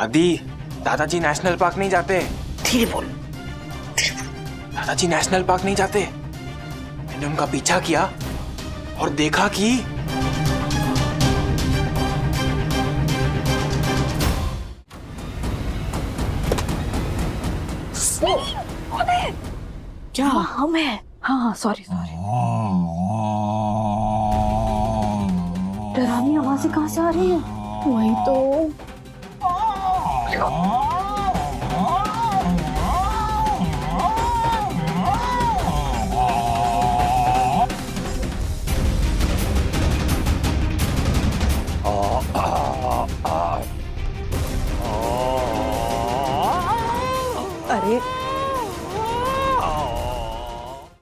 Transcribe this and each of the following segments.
दादी, दादाजी national park नहीं जाते। धीरे बोल। दादाजी नेशनल पार्क नहीं जाते। मैंने उनका पीछा किया और देखा कि क्या? हम है। हाँ सॉरी सॉरी। डरावनी आवाजें कहाँ से आ रही है? वही तो। अरे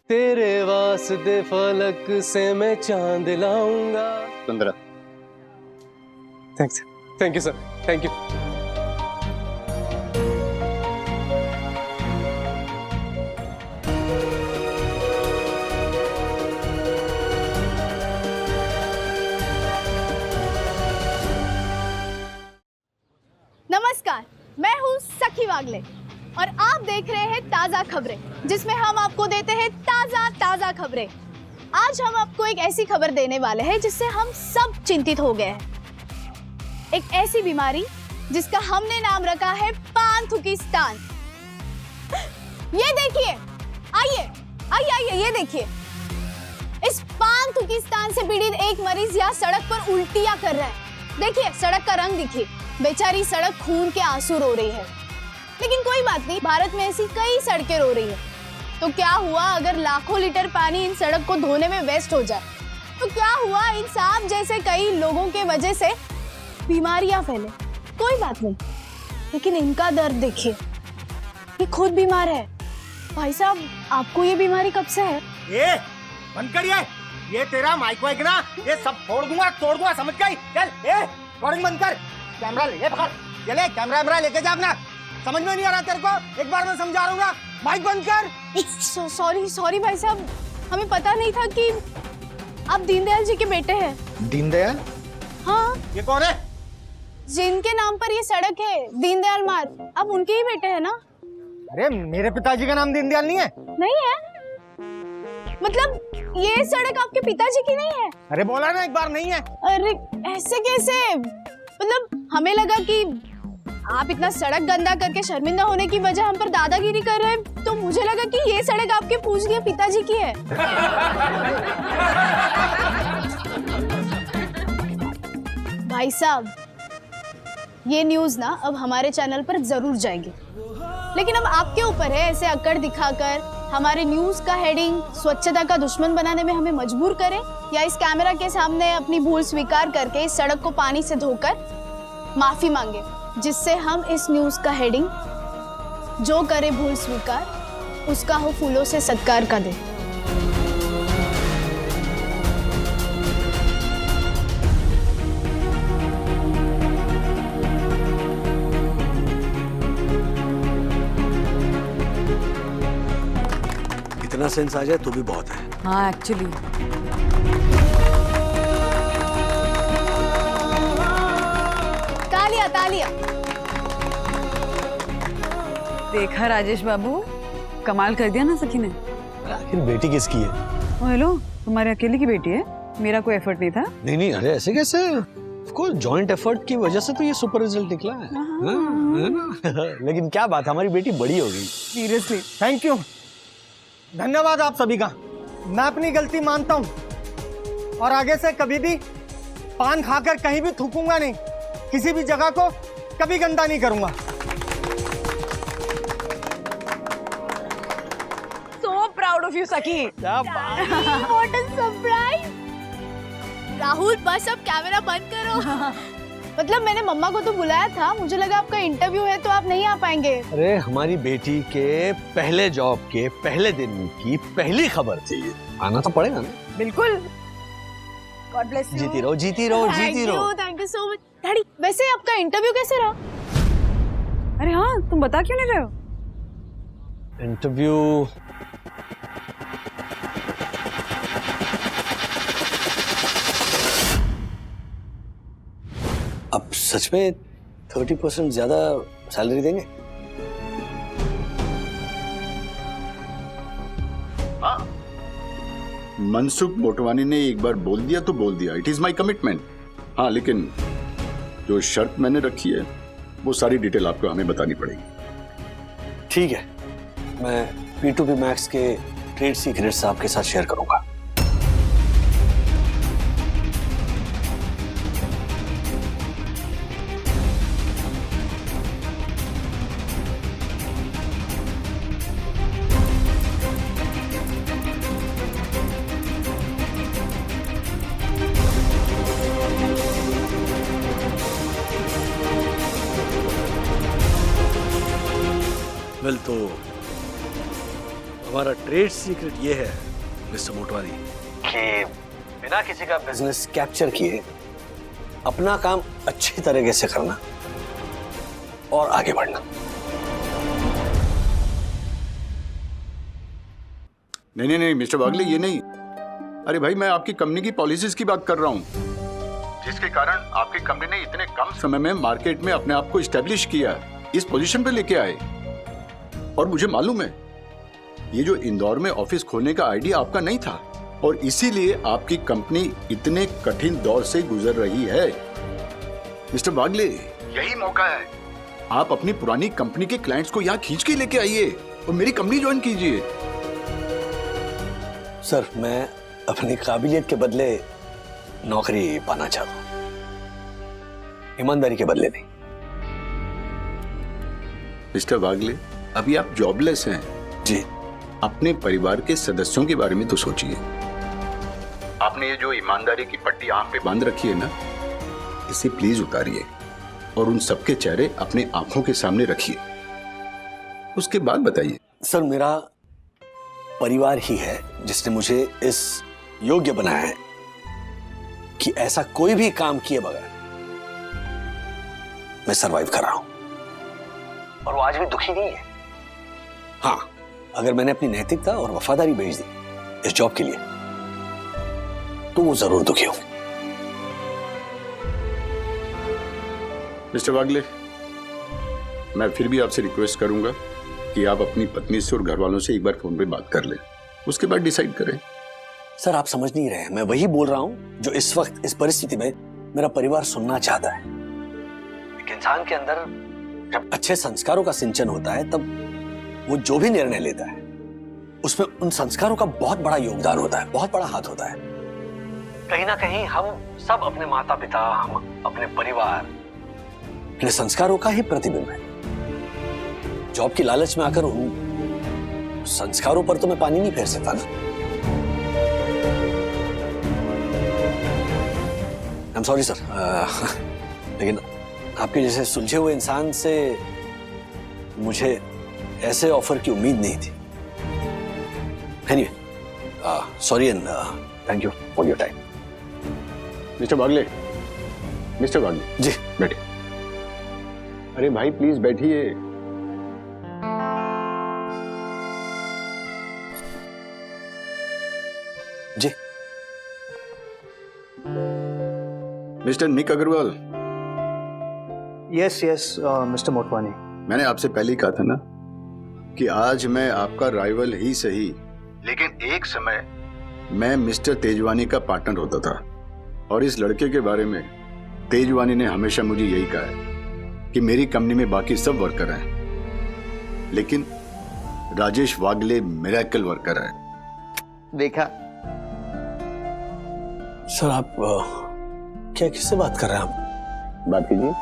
तेरे वास्ते फलक से मैं चांद लाऊंगा। 15। Thanks, thank you sir, thank you. नमस्कार, मैं हूँ सखी वागले और आप देख रहे हैं ताज़ा खबरें, जिसमें हम आपको देते हैं ताज़ा खबरें। आज हम आपको एक ऐसी खबर देने वाले हैं जिससे हम सब चिंतित हो गए हैं। एक ऐसी बीमारी जिसका हमने नाम रखा है पानथुकिस्तान। ये देखिए, आइए आइए आइए, ये देखिए, इस पानथुकिस्तान से पीड़ित एक मरीज यहाँ सड़क पर उल्टियाँ कर रहा है। देखिए सड़क का रंग देखिए, बेचारी सड़क खून के आंसू रो रही है। लेकिन कोई बात नहीं, भारत में ऐसी कई सड़कें रो रही है। तो क्या हुआ अगर लाखों लीटर पानी इन सड़क को धोने में वेस्ट हो जाए? तो क्या हुआ इन सांप जैसे कई लोगों के वजह से बीमारियां फैले? कोई बात नहीं, लेकिन इनका दर्द देखिए, ये खुद बीमार है। भाई साहब, आपको ये बीमारी कब से है? ये बंद करिए, ये तेरा माइक वाइक ना, ये सब फोड़ दूंगा, तोड़ दूंगा, समझ गई? चल, ये रिकॉर्डिंग बंद कर, कैमरा ले पकड़, चले कैमरा लेके जा अपना। समझ में नहीं आ रहा तेरे को? एक बार मैं समझा रहा हूँ, माइक बंद कर। सॉरी भाई साहब, हमें पता नहीं था कि आप दीनदयाल जी के बेटे हैं। दीनदयाल? हाँ। ये कौन है? जिनके नाम पर ये सड़क है, दीनदयाल मार्ग, आप उनके ही बेटे हैं ना? अरे मेरे पिताजी का नाम दीनदयाल नहीं है। नहीं है? मतलब ये सड़क आपके पिताजी की नहीं है? अरे बोला ना एक बार, नहीं है। अरे ऐसे कैसे? मतलब हमें लगा कि आप इतना सड़क गंदा करके शर्मिंदा होने की वजह हम पर दादागिरी कर रहे हैं, तो मुझे लगा कि ये सड़क आपके पूजनीय पिताजी की है। भाई साहब, ये न्यूज़ ना अब हमारे चैनल पर जरूर जाएगी, लेकिन अब आपके ऊपर है ऐसे अकड़ दिखाकर हमारे न्यूज़ का हेडिंग स्वच्छता का दुश्मन बनाने में हमें मजबूर करें, या इस कैमरा के सामने अपनी भूल स्वीकार करके इस सड़क को पानी से धोकर माफी मांगे, जिससे हम इस न्यूज़ का हेडिंग जो करे भूल स्वीकार उसका हो फूलों से सत्कार का दे। इतना सेंस आ जाए तो भी बहुत है। हाँ एक्चुअली तालियां। देखा राजेश बाबू, कमाल कर दिया ना सखी ने। आखिर बेटी किसकी है? ओ हेलो, तुम्हारे अकेले की बेटी है, मेरा कोई एफर्ट नहीं था। नहीं, अरे ऐसे कैसे? ऑफ कोर्स जॉइंट एफर्ट की वजह से तो ये सुपर रिजल्ट निकला है। है ना? लेकिन क्या बात, हमारी बेटी बड़ी हो गई। सीरियसली थैंक यू, धन्यवाद आप सभी का। मैं अपनी गलती मानता हूँ और आगे से कभी भी पान खाकर कहीं भी थूकूंगा नहीं, किसी भी जगह को कभी गंदा नहीं करूंगा। सो प्राउड ऑफ यू सखी। What a surprise! राहुल, बस अब कैमरा बंद करो। मतलब मैंने मम्मा को तो बुलाया था, मुझे लगा आपका इंटरव्यू है तो आप नहीं आ पाएंगे। अरे हमारी बेटी के पहले जॉब के पहले दिन की पहली खबर थी, आना तो पड़ेगा ना। बिल्कुल। God bless you. जीती रहो, जीती रहो, जीती रहो। Thank you so much. Daddy, वैसे आपका इंटरव्यू कैसे रहा? अरे हाँ, तुम बता क्यों नहीं रहे हो? इंटरव्यू अब सच में 30% ज्यादा सैलरी देंगे? हाँ, मनसुख मोटवानी ने एक बार बोल दिया तो बोल दिया, इट इज माई कमिटमेंट। हाँ, लेकिन जो शर्त मैंने रखी है वो सारी डिटेल आपको हमें बतानी पड़ेगी। ठीक है, मैं P2P मैक्स के ट्रेड सीक्रेट्स आपके साथ शेयर करूंगा। वेल, तो हमारा ट्रेड सीक्रेट ये है मिस्टर मोटवानी कि बिना किसी का बिजनेस कैप्चर किए अपना काम अच्छी तरीके से करना और आगे बढ़ना। नहीं नहीं नहीं मिस्टर वागले, ये नहीं। अरे भाई, मैं आपकी कंपनी की पॉलिसीज की बात कर रहा हूँ, जिसके कारण आपकी कंपनी ने इतने कम समय में मार्केट में अपने आप को इस्टेब्लिश किया, इस पोजीशन पे लेके आए। और मुझे मालूम है ये जो इंदौर में ऑफिस खोलने का आइडिया आपका नहीं था, और इसीलिए आपकी कंपनी इतने कठिन दौर से गुजर रही है। मिस्टर वागले, यही मौका है, आप अपनी पुरानी कंपनी के क्लाइंट्स को यहाँ खींच के लेके आइए और मेरी कंपनी ज्वाइन कीजिए। सर, मैं अपनी काबिलियत के बदले नौकरी पाना चाहता हूं, ईमानदारी के बदले नहीं। मिस्टर वागले, अभी आप जॉबलेस हैं जी। अपने परिवार के सदस्यों के बारे में तो सोचिए। आपने ये जो ईमानदारी की पट्टी आंख पे बांध रखी है ना, इसे प्लीज उतारिए और उन सबके चेहरे अपने आंखों के सामने रखिए, उसके बाद बताइए। सर, मेरा परिवार ही है जिसने मुझे इस योग्य बनाया है कि ऐसा कोई भी काम किए बगैर मैं सरवाइव कर रहा हूं, और वो आज भी दुखी नहीं है। हाँ, अगर मैंने अपनी नैतिकता और वफादारी बेच दी इस जॉब के लिए तो वो जरूर दुखी होंगे। मिस्टर वागले, मैं फिर भी आपसे रिक्वेस्ट करूंगा कि आप अपनी पत्नी से और घर वालों से एक बार फोन पे बात कर लें, उसके बाद डिसाइड करें। सर, आप समझ नहीं रहे हैं, मैं वही बोल रहा हूं जो इस वक्त इस परिस्थिति में मेरा परिवार सुनना चाहता है। एक इंसान के अंदर जब अच्छे संस्कारों का सिंचन होता है तब वो जो भी निर्णय लेता है उसमें उन संस्कारों का बहुत बड़ा योगदान होता है, बहुत बड़ा हाथ होता है। कहीं ना कहीं हम सब अपने माता पिता, हम अपने परिवार, अपने संस्कारों का ही प्रतिबिंब है। जॉब की लालच में आकर उन संस्कारों पर तो मैं पानी नहीं फेर सकता ना। I'm sorry सर, लेकिन आपके जैसे सुलझे हुए इंसान से मुझे ऐसे ऑफर की उम्मीद नहीं थी। Anyway, sorry and thank you for your time. Mister Wagle, mister Wagle ji, बैठिए। अरे भाई प्लीज बैठिए। जी। Mister Nick Agrawal, yes yes mister Motwani. मैंने आपसे पहले ही कहा था ना कि आज मैं आपका राइवल ही सही, लेकिन एक समय मैं मिस्टर तेजवानी का पार्टनर होता था, और इस लड़के के बारे में तेजवानी ने हमेशा मुझे यही कहा है कि मेरी कंपनी में बाकी सब वर्कर हैं, लेकिन राजेश वागले मिरेकल वर्कर है। देखा सर, आप क्या किससे बात कर रहे हैं आप? बात कीजिए।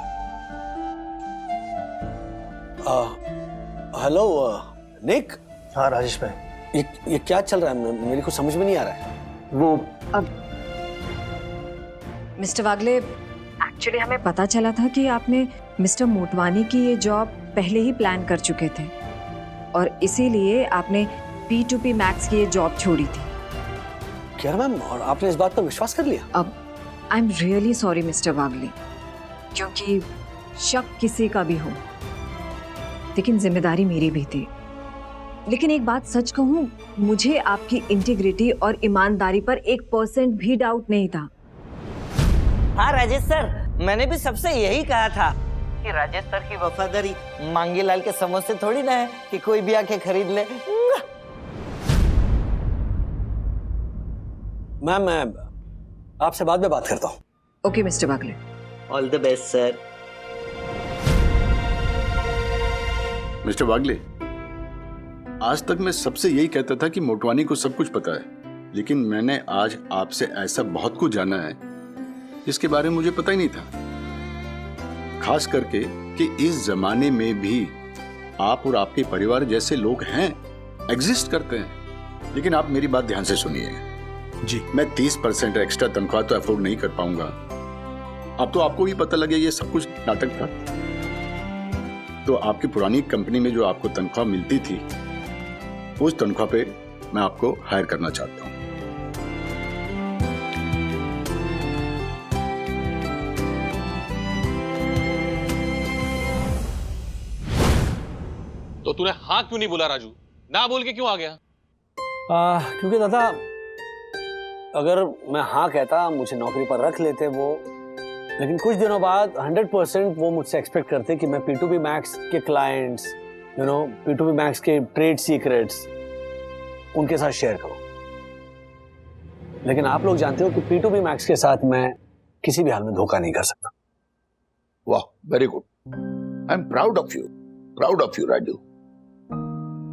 हेलो निक। हाँ राजेश भाई, ये क्या चल रहा है? मेरे को समझ में नहीं आ रहा है। वो मिस्टर वागले, एक्चुअली हमें पता चला था कि आपने मिस्टर मोटवानी की ये जॉब पहले ही प्लान कर चुके थे और इसीलिए आपने P2P मैक्स की ये जॉब छोड़ी थी। क्या मैम, और आपने इस बात पर विश्वास कर लिया? अब I am really sorry mister Wagle, क्योंकि शक किसी का भी हो लेकिन जिम्मेदारी मेरी भी थी। लेकिन एक बात सच कहूँ, मुझे आपकी इंटीग्रिटी और ईमानदारी पर 1% भी डाउट नहीं था। हाँ राजेश सर, मैंने भी सबसे यही कहा था कि राजेश सर की वफादारी मांगीलाल के समोसे थोड़ी ना है कि कोई भी आके खरीद ले। मैम मैं आपसे बाद में बात करता हूँ। Okay mister Bagle. All the best sir. Mister Wagle, आज तक मैं सबसे यही कहता था कि मोटवानी को सब कुछ पता है, लेकिन मैंने आज आपसे ऐसा बहुत कुछ जाना है जिसके बारे में मुझे पता ही नहीं था। खास करके कि इस जमाने में भी आप और आपके परिवार जैसे लोग हैं, एग्जिस्ट करते हैं। लेकिन आप मेरी बात ध्यान से सुनिए जी। मैं 30% एक्स्ट्रा तनख्वाह तो अफोर्ड नहीं कर पाऊंगा। अब तो आपको भी पता लगे ये सब कुछ नाटक था। तो आपकी पुरानी कंपनी में जो आपको तनख्वाह मिलती थी, उस तनख्वाह पे मैं आपको हायर करना चाहता हूं। तो तूने हाँ क्यों नहीं बोला राजू? ना बोल के क्यों आ गया? क्योंकि दादा, अगर मैं हाँ कहता मुझे नौकरी पर रख लेते वो, लेकिन कुछ दिनों बाद 100% वो मुझसे एक्सपेक्ट करते कि मैं P2P Max के क्लाइंट्स, P2P Max के ट्रेड सीक्रेट्स उनके साथ शेयर करूं। लेकिन आप लोग जानते हो कि P2P Max के साथ मैं किसी भी हाल में धोखा नहीं कर सकता। वाह, very good. I am proud of you Raju.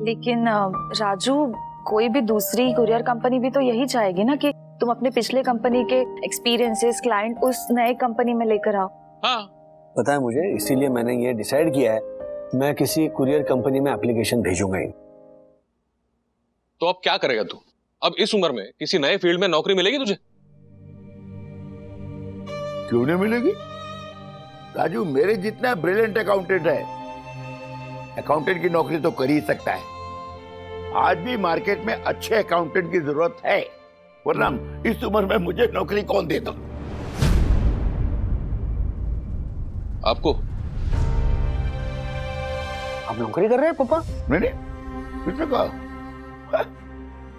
लेकिन राजू, कोई भी दूसरी कुरियर कंपनी भी तो यही चाहेगी ना कि तुम अपने पिछले कंपनी के एक्सपीरियंसेस, क्लाइंट उस नए कंपनी में लेकर आओ। हाँ, पता है मुझे, इसीलिए मैंने ये डिसाइड किया है मैं किसी कुरियर कंपनी में एप्लीकेशन भेजूंगा ही। तो अब क्या करेगा तू? अब इस उम्र में किसी नए फील्ड में नौकरी मिलेगी तुझे? क्यों नहीं मिलेगी राजू? मेरे जितना ब्रिलियंट अकाउंटेंट है, अकाउंटेंट की नौकरी तो कर ही सकता है। आज भी मार्केट में अच्छे अकाउंटेंट की जरूरत है, वरना इस उम्र में मुझे नौकरी कौन देता? आपको? आप नौकरी कर रहे हैं पापा? नहीं, किसने कहा?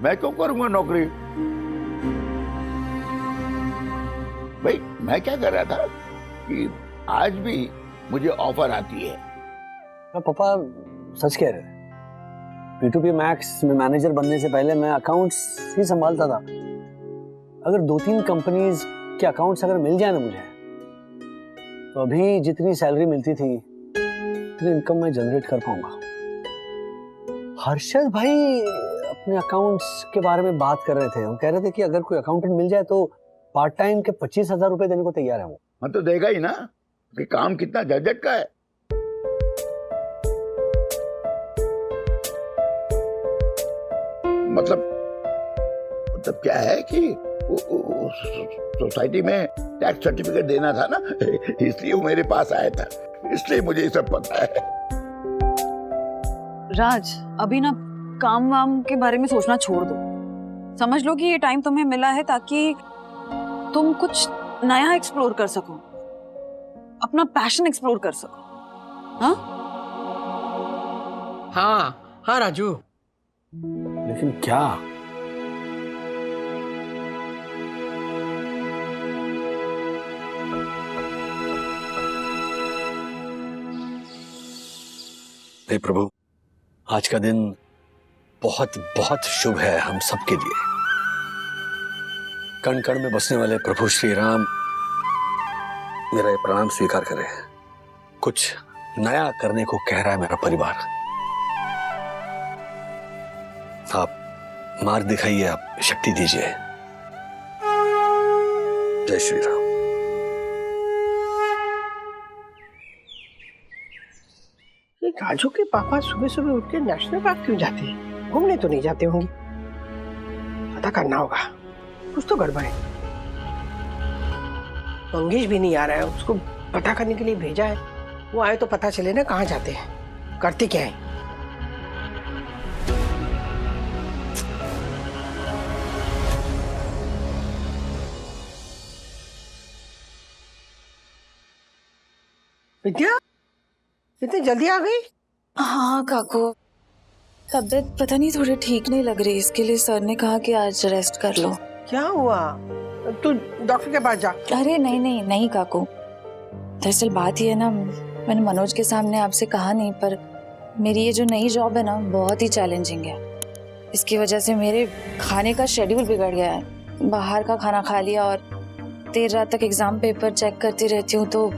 मैं क्यों करूंगा नौकरी? भाई मैं क्या कर रहा था कि आज भी मुझे ऑफर आती है। पापा सच कह रहे हैं। P2P Max में मैनेजर बनने से पहले मैं अकाउंट्स ही संभालता था। अगर 2-3 कंपनीज के अकाउंट्स अगर मिल जाए ना मुझे, तो अभी जितनी सैलरी मिलती थी उतनी इनकम मैं जनरेट कर पाऊंगा। हर्षद भाई अपने अकाउंट्स के बारे में बात कर रहे थे। वो कह रहे थे कि अगर कोई अकाउंटेंट मिल जाए तो पार्ट टाइम के 25,000 रुपए देने को तैयार है वो। हाँ तो देगा ही ना, कि काम कितना झंझट का है। मतलब क्या है कि सोसाइटी में टैक्स सर्टिफिकेट देना था ना, इसलिए वो मेरे पास आया था, इसलिए मुझे ये सब पता है। राज, अभी ना काम वाम के बारे में सोचना छोड़ दो। समझ लो कि ये टाइम तुम्हें मिला है ताकि तुम कुछ नया एक्सप्लोर कर सको, अपना पैशन एक्सप्लोर कर सको। हाँ हाँ हाँ राजू। लेकिन क्या? हे प्रभु, आज का दिन बहुत बहुत शुभ है हम सबके लिए। कण कण में बसने वाले प्रभु श्री राम मेरा ये प्रणाम स्वीकार करें। कुछ नया करने को कह रहा है मेरा परिवार। आप मार्ग दिखाइए, आप शक्ति दीजिए। जय श्री राम। राजू के पापा सुबह सुबह उठ के नेशनल पार्क क्यों जाते हैं? घूमने तो नहीं जाते होंगे। पता करना होगा, कुछ तो गड़बड़ है। मंगेश भी नहीं आ रहा है, उसको पता करने के लिए भेजा है। वो आए तो पता चले ना कहाँ जाते हैं, करते क्या है। विद्या, इतनी जल्दी आ गई? हाँ काकू, तबीयत पता नहीं थोड़ी ठीक नहीं लग रही, इसके लिए सर ने कहा कि आज रेस्ट कर लो। क्या हुआ? तू डॉक्टर के पास जा। अरे नहीं नहीं नहीं काकू, दरअसल बात ये है ना, मैंने मनोज के सामने आपसे कहा नहीं, पर मेरी ये जो नई जॉब है ना बहुत ही चैलेंजिंग है। इसकी वजह से मेरे खाने का शेड्यूल बिगड़ गया है। बाहर का खाना खा लिया और देर रात तक एग्जाम पेपर चेक करती रहती हूँ तो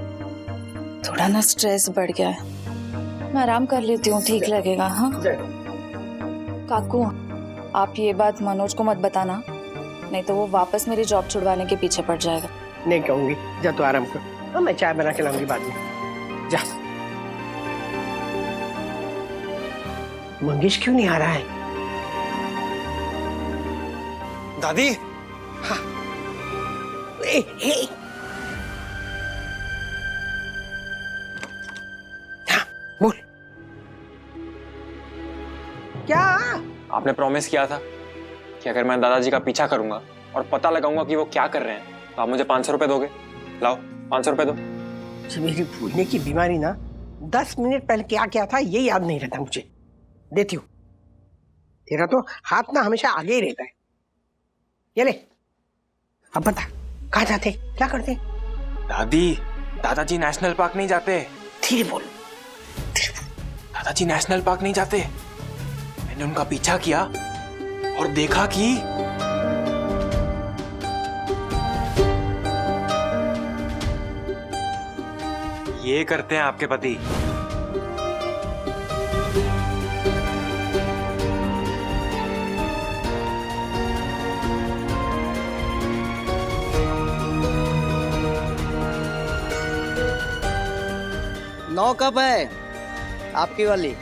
थोड़ा ना स्ट्रेस बढ़ गया है। मैं आराम कर लेती हूँ, ठीक लगेगा। हाँ काकू, आप ये बात मनोज को मत बताना, नहीं तो वो वापस मेरी जॉब छुड़वाने के पीछे पड़ जाएगा। नहीं कहूंगी, जा तू आराम कर। हाँ, मैं चाय बना के लाऊंगी बाद में। जा। मंगेश क्यों नहीं आ रहा है? दादी, ए, ए। हाँ, बोल। क्या? आपने प्रॉमिस किया था कि अगर मैं दादाजी का पीछा करूंगा और पता लगाऊंगा कि वो क्या कर रहे हैं तो आप मुझे 500 रुपए दोगे। लाओ 500 रुपए दो। मेरी भूलने की बीमारी ना, 10 मिनट पहले क्या क्या था ये याद नहीं रहता मुझे। देती हूँ। तेरा तो हाथ ना हमेशा आगे ही रहता है। ये ले, अब बता कहाँ जाते, क्या करते? दादी, दादाजी नेशनल पार्क नहीं जाते। धीरे बोल। दादाजी नेशनल पार्क नहीं जाते। मैंने उनका पीछा किया और देखा कि ये करते हैं आपके पति। नौ कप है आपकी वाली।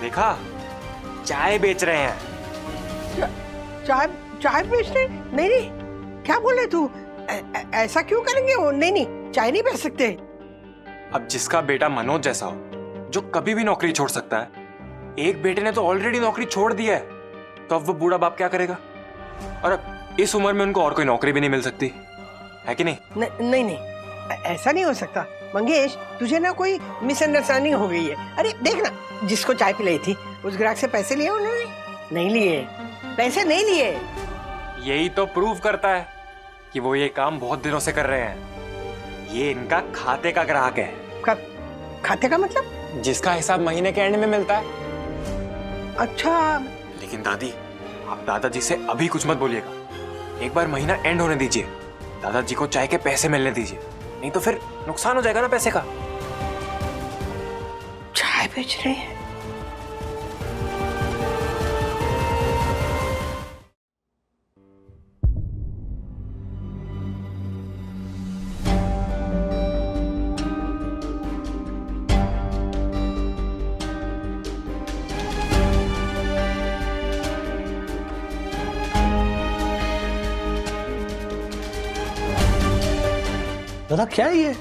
देखा, चाय बेच रहे हैं। चाय चाय बेचते? नहीं नहीं, क्या बोले तू? ऐसा क्यों करेंगे वो? नहीं नहीं, चाय नहीं बेच सकते। अब जिसका बेटा मनोज जैसा हो, जो कभी भी नौकरी छोड़ सकता है, एक बेटे ने तो ऑलरेडी नौकरी छोड़ दी है, तो अब वो बूढ़ा बाप क्या करेगा? और अब इस उम्र में उनको और कोई नौकरी भी नहीं मिल सकती है कि नहीं? नहीं नहीं, ऐसा नहीं हो सकता मंगेश। तुझे ना कोई मिसअंडरस्टैंडिंग हो गई है। अरे देख ना, जिसको चाय पिलाई थी उस ग्राहक से पैसे लिए उन्होंने? नहीं लिए, पैसे नहीं लिए। यही तो प्रूव करता है कि वो ये काम बहुत दिनों से कर रहे हैं। ये इनका खाते का ग्राहक है। खाते का मतलब? जिसका हिसाब महीने के एंड में मिलता है। अच्छा। लेकिन दादी, आप दादाजी से अभी कुछ मत बोलिएगा। एक बार महीना एंड होने दीजिए, दादाजी को चाय के पैसे मिलने दीजिए, नहीं तो फिर नुकसान हो जाएगा ना पैसे का। चाय बेच रहे हैं? दादा क्या है ये?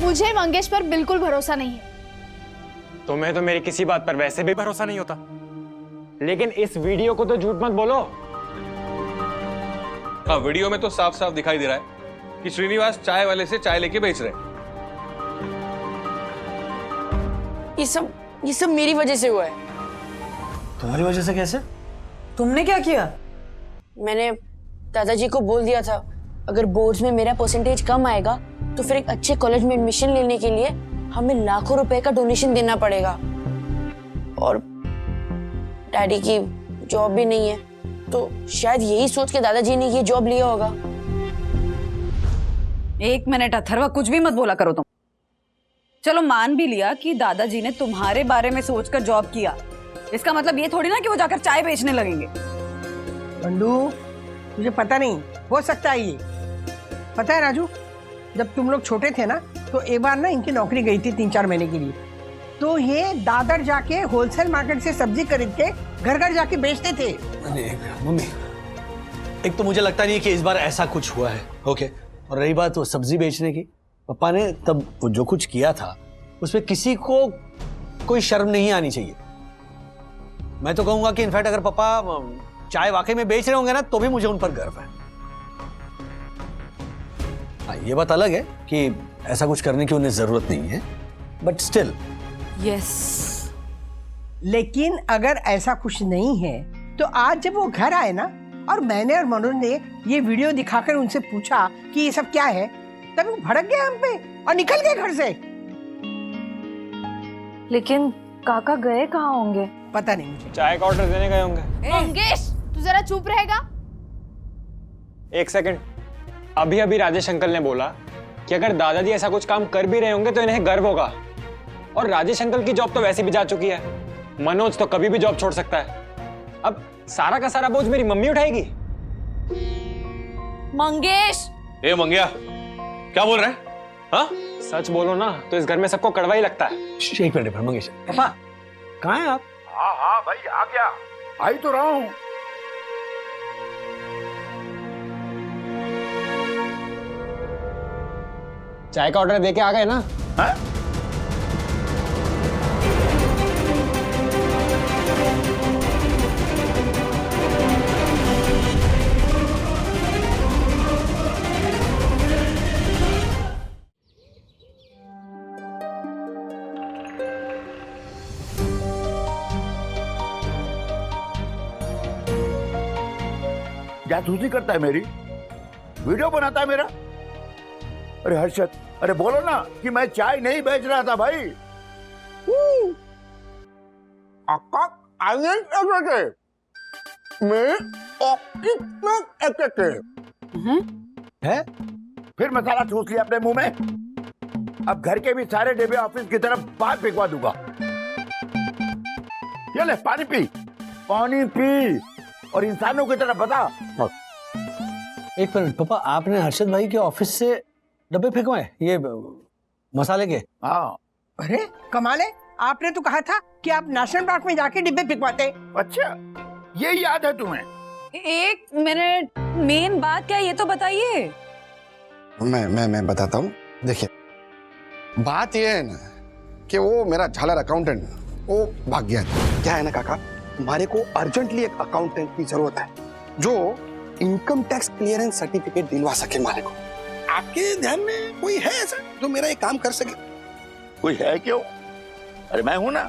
मुझे मंगेश पर बिल्कुल भरोसा नहीं है। तुम्हें तो मेरी किसी बात पर वैसे भी भरोसा नहीं होता, लेकिन इस वीडियो को तो झूठ मत बोलो। हाँ, वीडियो में तो साफ साफ दिखाई दे रहा है कि श्रीनिवास चाय वाले से चाय लेके बेच रहे हैं। ये सब मेरी वजह से हुआ है। तुम्हारी वजह से कैसे? तुमने क्या किया? मैंने दादाजी को बोल दिया था अगर बोर्ड्स में मेरा परसेंटेज कम आएगा तो फिर एक अच्छे कॉलेज में एडमिशन लेने के लिए हमें लाखों रुपए का डोनेशन देना पड़ेगा। और डैडी की जॉब भी नहीं है, तो शायद यही सोच के दादाजी ने ये जॉब लिया होगा। 1 मिनट अथर्वा, कुछ भी मत बोला करो तुम। चलो मान भी लिया कि दादाजी ने तुम्हारे बारे में सोचकर जॉब किया, इसका मतलब ये थोड़ी ना कि वो जाकर चाय बेचने लगेंगे। बंडू, मुझे पता नहीं, हो सकता है ये। पता है राजू, जब तुम लोग छोटे थे ना तो एक बार ना इनकी नौकरी गई थी 3-4 महीने के लिए, तो ये दादर जाके होलसेल मार्केट से सब्जी खरीद के घर घर जाके बेचते थे। मम्मी, एक तो मुझे लगता नहीं कि इस बार ऐसा कुछ हुआ है, ओके। और रही बात वो सब्जी बेचने की, पापा ने तब वो जो कुछ किया था उसमें किसी को कोई शर्म नहीं आनी चाहिए। मैं तो कहूंगा कि इनफैक्ट अगर पापा चाय वाकई में बेच रहे होंगे ना तो भी मुझे उन पर गर्व है। हाँ, ये बात अलग है कि ऐसा कुछ करने की उन्हें जरूरत नहीं है, बट स्टिल। यस। लेकिन अगर ऐसा कुछ नहीं है तो आज जब वो घर आए ना और मैंने और मनोज ने ये वीडियो दिखाकर उनसे पूछा कि ये सब क्या है, तब वो भड़क गए हम पे और निकल गए घर से। लेकिन काका गए कहाँ होंगे? पता नहीं मुझे। चाय का ऑर्डर देने गए होंगे। मंगेश, तू जरा चुप रहेगा? एक सेकंड, अभी अभी राजेश अंकल ने बोला कि अगर दादाजी ऐसा कुछ काम कर भी रहे होंगे तो इन्हें गर्व होगा। और राजेश अंकल की जॉब तो वैसे भी जा चुकी है, मनोज तो कभी भी जॉब छोड़ सकता है। अब सारा का सारा बोझ मेरी मम्मी उठाएगी। मंगेश! ए मंगिया, क्या बोल रहे हैं? हाँ? सच बोलो ना तो इस घर में सबको कड़वा ही लगता है। एक मिनट मंगेश, पापा कहाँ हैं आप? हाँ हाँ भाई आ गया, आ ही तो रहा हूँ। चाय का ऑर्डर देके आ गए ना? हाँ? जासूसी करता है मेरी, वीडियो बनाता है मेरा। अरे हर्षद, अरे बोलो ना कि मैं चाय नहीं बेच रहा था भाई। है? फिर मसाला ठूस लिया अपने मुंह में। अब घर के भी सारे डिब्बे ऑफिस की तरफ बाहर फेंकवा दूंगा। ये ले पानी पी, पानी पी और इंसानों की तरफ बता। एक मिनट पापा, आपने हर्षद भाई के ऑफिस से डब्बे फेंकवाए ये मसाले के? हाँ। अरे कमाल है, आपने तो कहा था कि आप नेशनल पार्क में जाके डिब्बे फेंकवाते। अच्छा, ये याद है तुम्हें? एक मिनट, मेन बात क्या है ये तो बताइए। मैं बताता हूँ। देखिए, बात ये है ना कि वो मेरा झालर अकाउंटेंट वो भाग गया है। क्या है ना काका, हमारे को अर्जेंटली एक अकाउंटेंट की जरूरत है जो इनकम टैक्स क्लियरेंस सर्टिफिकेट दिलवा सके हमारे को। आपके ध्यान में कोई है ऐसा जो मेरा ये काम कर सके? कोई है क्यों? अरे मैं हूं ना,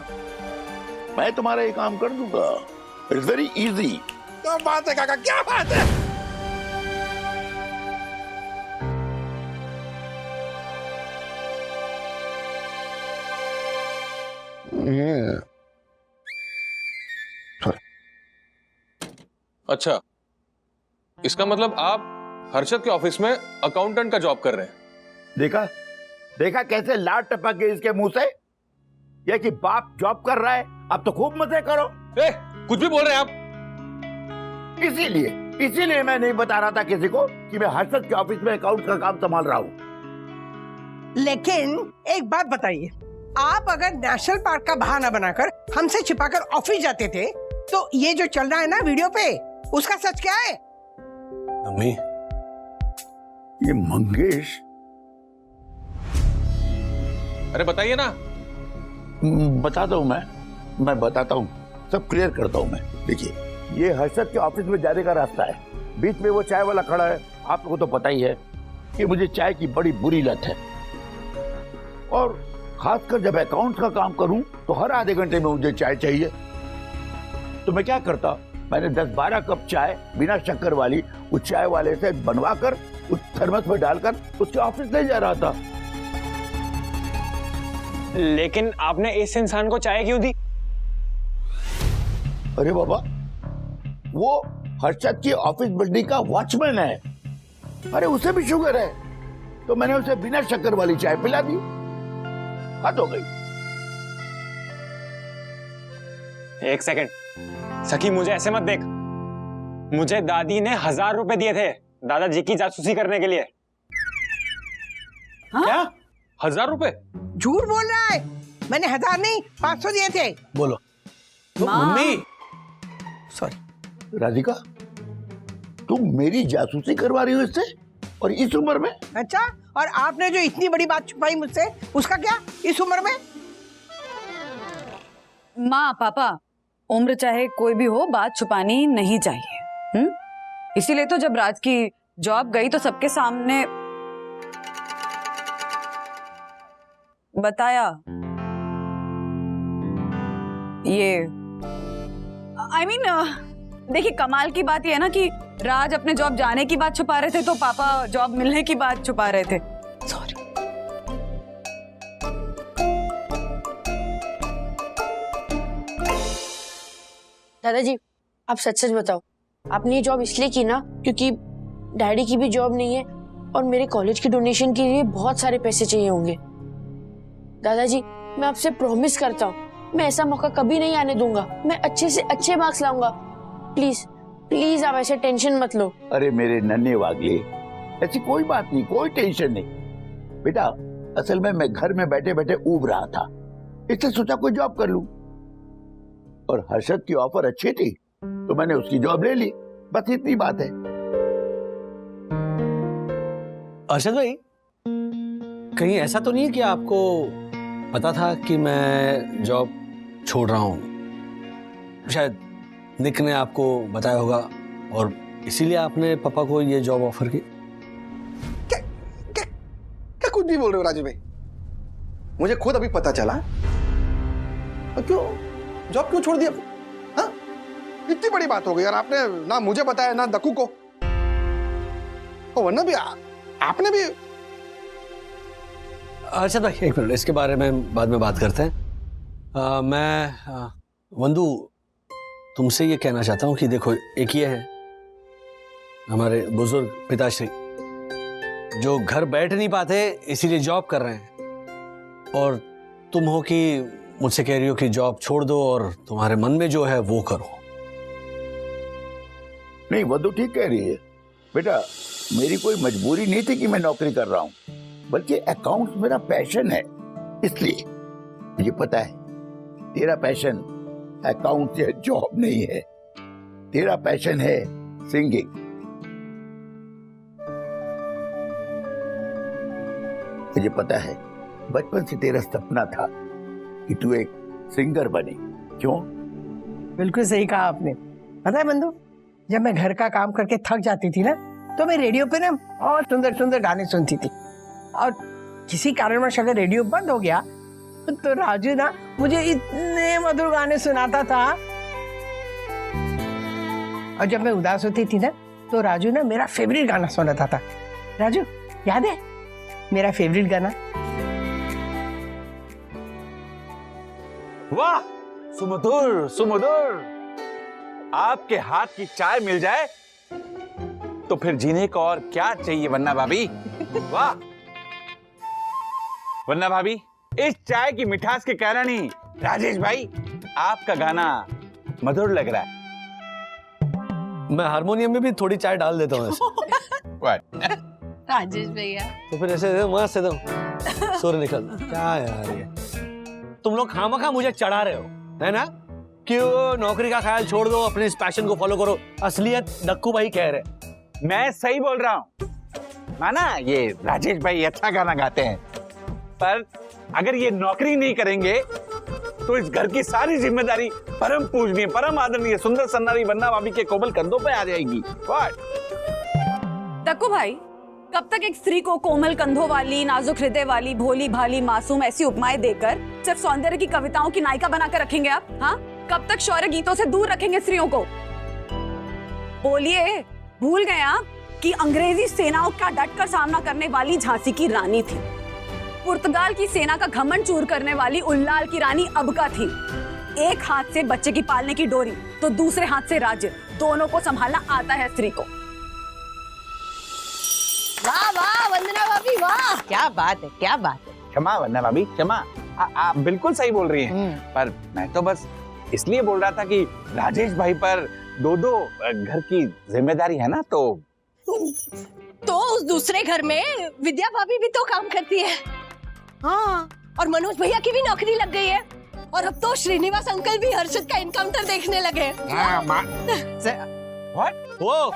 मैं तुम्हारा ये काम कर दूंगा। It's very easy. क्या बात है काका, क्या बात है? अच्छा, इसका मतलब आप हर्षद के ऑफिस में अकाउंटेंट का जॉब कर रहे हैं। देखा देखा कैसे लाट टपक गई इसके मुंह से। ये कि बाप जॉब कर रहा है, अब तो खूब मजे करो। ए, कुछ भी बोल रहे हैं आप। इसीलिए मैं नहीं बता रहा था किसी को कि मैं हर्षद के ऑफिस में अकाउंट का काम संभाल रहा हूँ। लेकिन एक बात बताइए, आप अगर नेशनल पार्क का बहाना बनाकर हमसे छिपाकर ऑफिस जाते थे तो ये जो चल रहा है ना वीडियो पे, उसका सच क्या है? मम्मी, ये मंगेश। अरे बताइए ना। बताता हूँ मैं बताता हूँ, सब क्लियर करता हूँ मैं। देखिए, ये हर्षद के ऑफिस में जाने का रास्ता है। बीच में वो चाय वाला खड़ा है। आप लोगों को तो पता ही है कि मुझे चाय की बड़ी बुरी लत है, और खासकर जब अकाउंट का काम करूं तो हर आधे घंटे में मुझे चाय चाहिए। तो मैं क्या करता, मैंने 10-12 कप चाय बिना शक्कर वाली उस चाय वाले से बनवाकर उस थर्मस में डालकर उसके ऑफिस ले जा रहा था। लेकिन आपने इस इंसान को चाय क्यों दी? अरे बाबा, वो हर्षद की ऑफिस बिल्डिंग का वॉचमैन है। अरे उसे भी शुगर है, तो मैंने उसे बिना शक्कर वाली चाय पिला दी। हद हो गई। एक सेकंड, सखी मुझे ऐसे मत देख। मुझे दादी ने 1000 रुपए दिए थे दादाजी की जासूसी करने के लिए। हाँ? क्या 1000 रुपए? झूठ बोल रहा है। मैंने 1000 नहीं 500 दिए थे। बोलो। मम्मी, सॉरी राधिका, तुम मेरी जासूसी करवा रही हो इससे, और इस उम्र में? अच्छा, और आपने जो इतनी बड़ी बात छुपाई मुझसे, उसका क्या इस उम्र में? माँ पापा, उम्र चाहे कोई भी हो, बात छुपानी नहीं चाहिए। इसीलिए तो जब राज की जॉब गई तो सबके सामने बताया। ये I mean, देखिए कमाल की बात ये है ना कि राज अपने जॉब जाने की बात छुपा रहे थे तो पापा जॉब मिलने की बात छुपा रहे थे। सॉरी। दादाजी, आप सच सच बताओ, आपने ये जॉब इसलिए की ना क्योंकि डैडी की भी जॉब नहीं है और मेरे कॉलेज की डोनेशन के लिए बहुत सारे पैसे चाहिए होंगे। दादाजी, मैं आपसे प्रॉमिस करता हूँ, मैं ऐसा मौका कभी नहीं आने दूंगा। मैं अच्छे से अच्छे मार्क्स लाऊंगा। प्लीज प्लीज आप ऐसे टेंशन मत लो। अरे मेरे नन्हे वागले, ऐसी कोई बात नहीं, कोई टेंशन नहीं बेटा। असल में मैं घर में बैठे बैठे ऊब रहा था, इसलिए सोचा कोई जॉब कर लूं। और हर्षद की ऑफर अच्छी थी तो मैंने उसकी जॉब ले ली, बस इतनी बात है। अर्शद भाई, कहीं ऐसा तो नहीं है कि आपको पता था कि मैं जॉब छोड़ रहा हूं? शायद निक ने आपको बताया होगा और इसीलिए आपने पापा को ये जॉब ऑफर की। क्या क्या क्या कुछ भी बोल रहे हो राजू भाई? मुझे खुद अभी पता चला। और क्यों जॉब क्यों छोड़ दिया? हाँ, इतनी बड़ी बात हो गई यार, आपने ना मुझे बताया ना दक्कू को। वरना भी आपने भी। अच्छा भाई एक मिनट, इसके बारे में बाद में बात करते हैं। मैं वंदू तुमसे ये कहना चाहता हूँ कि देखो, एक ये है हमारे बुजुर्ग पिताश्री जो घर बैठ नहीं पाते इसीलिए जॉब कर रहे हैं, और तुम हो कि मुझसे कह रही हो कि जॉब छोड़ दो और तुम्हारे मन में जो है वो करो। नहीं, वो तो ठीक कह रही है बेटा। मेरी कोई मजबूरी नहीं थी कि मैं नौकरी कर रहा हूँ, बल्कि अकाउंट्स मेरा पैशन है। इसलिए मुझे पता है तेरा पैशन अकाउंट या जॉब नहीं है, तेरा पैशन है सिंगिंग। मुझे पता है बचपन से तेरा सपना था कि तू एक सिंगर बने। क्यों? बिल्कुल सही कहा आपने। पता है बंधु, जब मैं घर का काम करके थक जाती थी ना, तो मैं रेडियो पे ना बहुत सुंदर सुंदर गाने सुनती थी। और किसी कारणवश अगर रेडियो बंद हो गया तो राजू ना मुझे इतने मधुर गाने सुनाता था। और जब मैं उदास होती थी ना तो राजू ना मेरा फेवरेट गाना सुनाता था। राजू, याद है मेरा फेवरेट गाना? वाह, सुमधुर सुमधुर। आपके हाथ की चाय मिल जाए तो फिर जीने को और क्या चाहिए वन्ना भाभी। वाह वन्ना भाभी, इस चाय की मिठास के कारण ही राजेश भाई आपका गाना मधुर लग रहा है। मैं हारमोनियम में भी थोड़ी चाय डाल देता हूँ ऐसे। राजेश भैया तो फिर ऐसे वहां से दो सूर्य निकल। क्या यार ये तुम लोग खामखा मुझे चढ़ा रहे हो, है ना? कि वो नौकरी का ख्याल छोड़ दो, अपने इस पैशन को फॉलो करो। असलियत दक्कू भाई कह रहे। मैं सही बोल रहा हूँ माना, ये राजेश भाई अच्छा गाना गाते हैं, पर अगर ये नौकरी नहीं करेंगे तो इस घर की सारी जिम्मेदारी परम पूजनीय, परम आदरणीय सुंदर सन्नारी वन्ना भाभी के कोमल कंधों पे आ जाएगी। दक्कू भाई, कब तक एक स्त्री को कोमल कंधों वाली, नाजुक हृदय वाली, भोली भाली, मासूम ऐसी उपमाएं देकर सिर्फ सौंदर्य की कविताओं की नायिका बनाकर रखेंगे आप? हाँ, कब तक शौर्य गीतों से दूर रखेंगे स्त्रियों को? बोलिए, भूल गए आप कि अंग्रेजी सेनाओं का डटकर सामना करने वाली झांसी की रानी थी, पुर्तगाल की सेना का घमंड चूर करने वाली उल्लाल की रानी अबका थी। एक हाथ से बच्चे की पालने की डोरी तो दूसरे हाथ से राज्य, दोनों को संभालना आता है स्त्री को। वाह वाह वंदना भाभी, वाह क्या बात है, क्या बात है। क्षमा वन्ना भाभी, क्षमा। आप बिल्कुल सही बोल रही हैं, पर मैं तो बस इसलिए बोल रहा था कि राजेश भाई पर दो घर की जिम्मेदारी है ना, तो उस दूसरे घर में विद्या भाभी भी तो काम करती है। हाँ, और मनोज भैया की भी नौकरी लग गई है, और अब तो श्रीनिवास अंकल भी हर्षद का एनकाउंटर देखने लगे। वो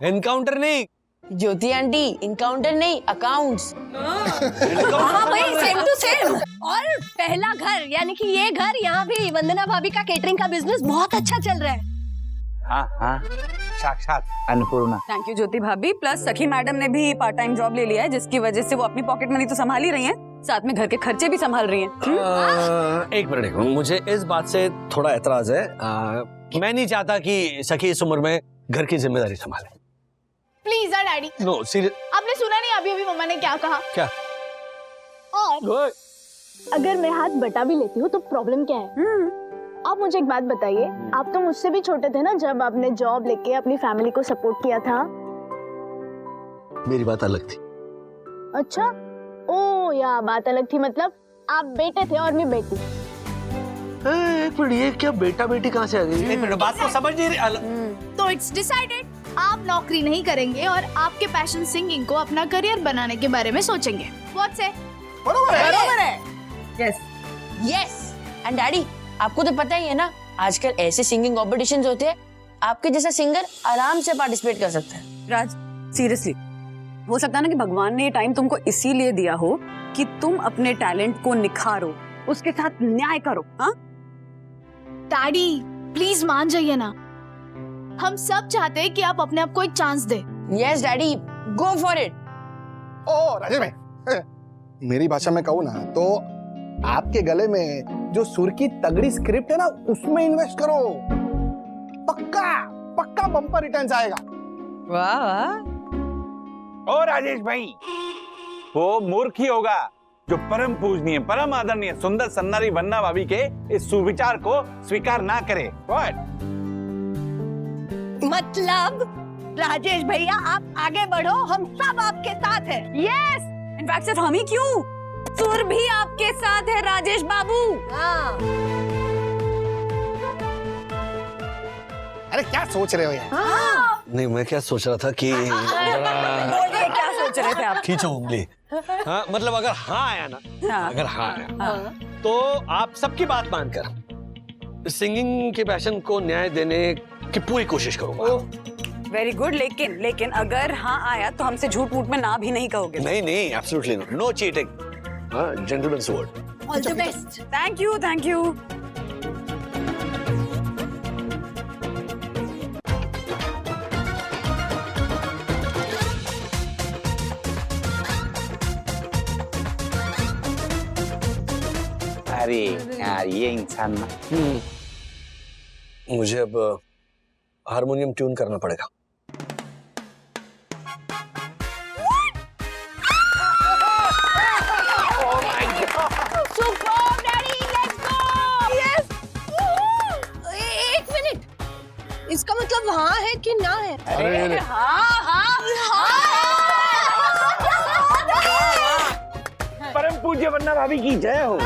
एनकाउंटर नहीं, ज्योति आंटी इनकाउंटर नहीं अकाउंट्स। हाँ भाई, सेम टू सेम। और पहला घर यानी कि ये घर, यहाँ भी वंदना भाभी का केटरिंग का बिजनेस बहुत अच्छा चल रहा है। हाँ हाँ, साक्षात अन्नपूर्णा। थैंक यू ज्योति भाभी। प्लस सखी मैडम ने भी पार्ट टाइम जॉब ले लिया है, जिसकी वजह से वो अपनी पॉकेट मनी तो संभाल ही रही हैं, साथ में घर के खर्चे भी संभाल रही हैं। एक मिनट, मुझे इस बात से थोड़ा एतराज है। मैं नहीं चाहता कि सखी इस उम्र में घर की जिम्मेदारी संभाले। Please daddy. No serious. आपने सुना नहीं अभी अभी मम्मा ने क्या कहा? क्या? और अगर मैं हाथ बटा भी लेती हूँ तो प्रॉब्लम क्या है? आप मुझे एक बात बताइए, आप तो मुझसे भी छोटे थे ना जब आपने जॉब लेके अपनी फैमिली को सपोर्ट किया था। मेरी बात अलग थी। अच्छा, ओ या बात अलग थी, मतलब आप बेटे थे और मैं बेटी। एक मिनट, ये क्या बेटा बेटी कहाँ से आ गई? एक मिनट, बात को समझ नहीं रही। तो इट्स डिसाइडेड, आप नौकरी नहीं करेंगे और आपके पैशन सिंगिंग को अपना करियर बनाने के बारे में सोचेंगे। व्हाट से? बरोबर है। Yes yes. एंड डैडी, आपको तो पता ही है ना, आजकल ऐसे सिंगिंग कॉम्पिटिशन्स होते हैं, आपके जैसा सिंगर आराम से पार्टिसिपेट कर सकता है। राज, सीरियसली हो सकता है ना कि भगवान ने ये टाइम तुमको इसीलिए दिया हो कि तुम अपने टैलेंट को निखारो, उसके साथ न्याय करो। हाँ डैडी प्लीज मान जाइए ना, हम सब चाहते हैं कि आप अपने आप को एक चांस दे। Yes daddy, go for it. ओ राजेश भाई, मेरी भाषा में कहूँ ना तो आपके गले में जो सुर की तगड़ी स्क्रिप्ट है ना, उसमें इन्वेस्ट करो। पक्का पक्का बम्पर रिटर्न्स आएगा। वाह। ओ राजेश भाई, वो मूर्ख ही होगा जो परम पूजनीय, परम आदरणीय, सुंदर सन्नारी वंदना भाभी के इस सुविचार को स्वीकार ना करे। What? मतलब राजेश भैया, आप आगे बढ़ो, हम सब आपके साथ हैं। यस, इनफैक्ट सिर्फ हम ही क्यों, सुर भी आपके साथ है राजेश बाबू। हाँ। अरे क्या सोच रहे हो यार? हाँ। नहीं, मैं क्या सोच रहा था कि क्या सोच रहे थे आप? खींचो उंगली। हाँ, मतलब अगर हाँ आया ना, अगर हाँ आया तो आप सबकी बात मानकर सिंगिंग के पैशन को न्याय देने की पूरी कोशिश करूंगा। वेरी गुड, लेकिन अगर हाँ आया तो हमसे झूठ मूठ में ना भी नहीं कहोगे? नहीं, एब्सोल्युटली नो, नो चीटिंग। हाँ, gentleman's word. All the best. Thank you. अरे यार, ये इंसान ना। मुझे अब हारमोनियम ट्यून करना पड़ेगा। इसका मतलब हाँ है कि ना है? अरे परम पूज्य वंदना भाभी की जय हो।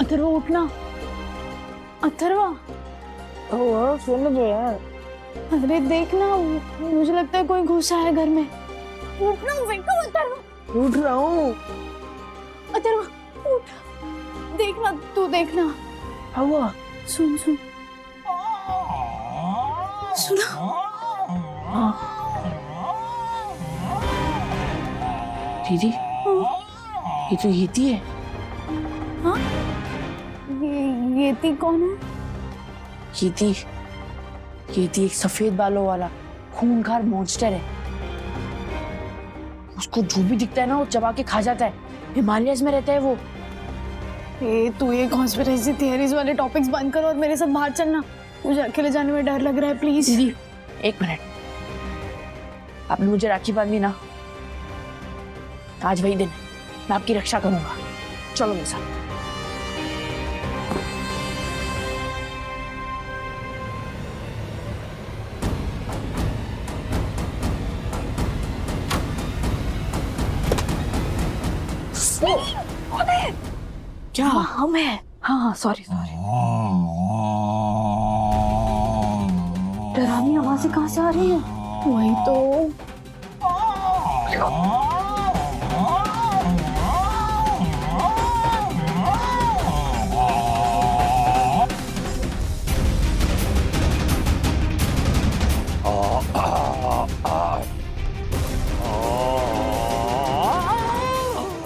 अथर्वा उठना। अथर्वा, सुन लो यार। अरे देखना, मुझे लगता है कोई घुसा है घर में। उठना अथर्वा। उठ रहा हूँ। अथर्वा उठ, देखना, तू देखना। हवा सुन सुना। दीदी, ये तो यीति है। हाँ? यीति कौन है? यीति एक सफेद बालों वाला खूंखार मॉन्स्टर है। उसको जो भी दिखता है ना वो चबा के खा जाता है। हिमालयस में रहता है वो। तू ये कॉन्स्पिरेसी थियरीज वाले टॉपिक्स बंद कर और मेरे साथ बाहर चलना। मुझे अकेले जाने में डर लग रहा है, प्लीज। दीदी, एक मिनट। आपने मुझे राखी बांधी ना, आज वही दिन मैं आपकी रक्षा करूंगा। चलो मेरे साथ। क्या? हम है। हाँ, सॉरी। डरावनी आवाजें कहाँ से आ रही हैं? वही तो।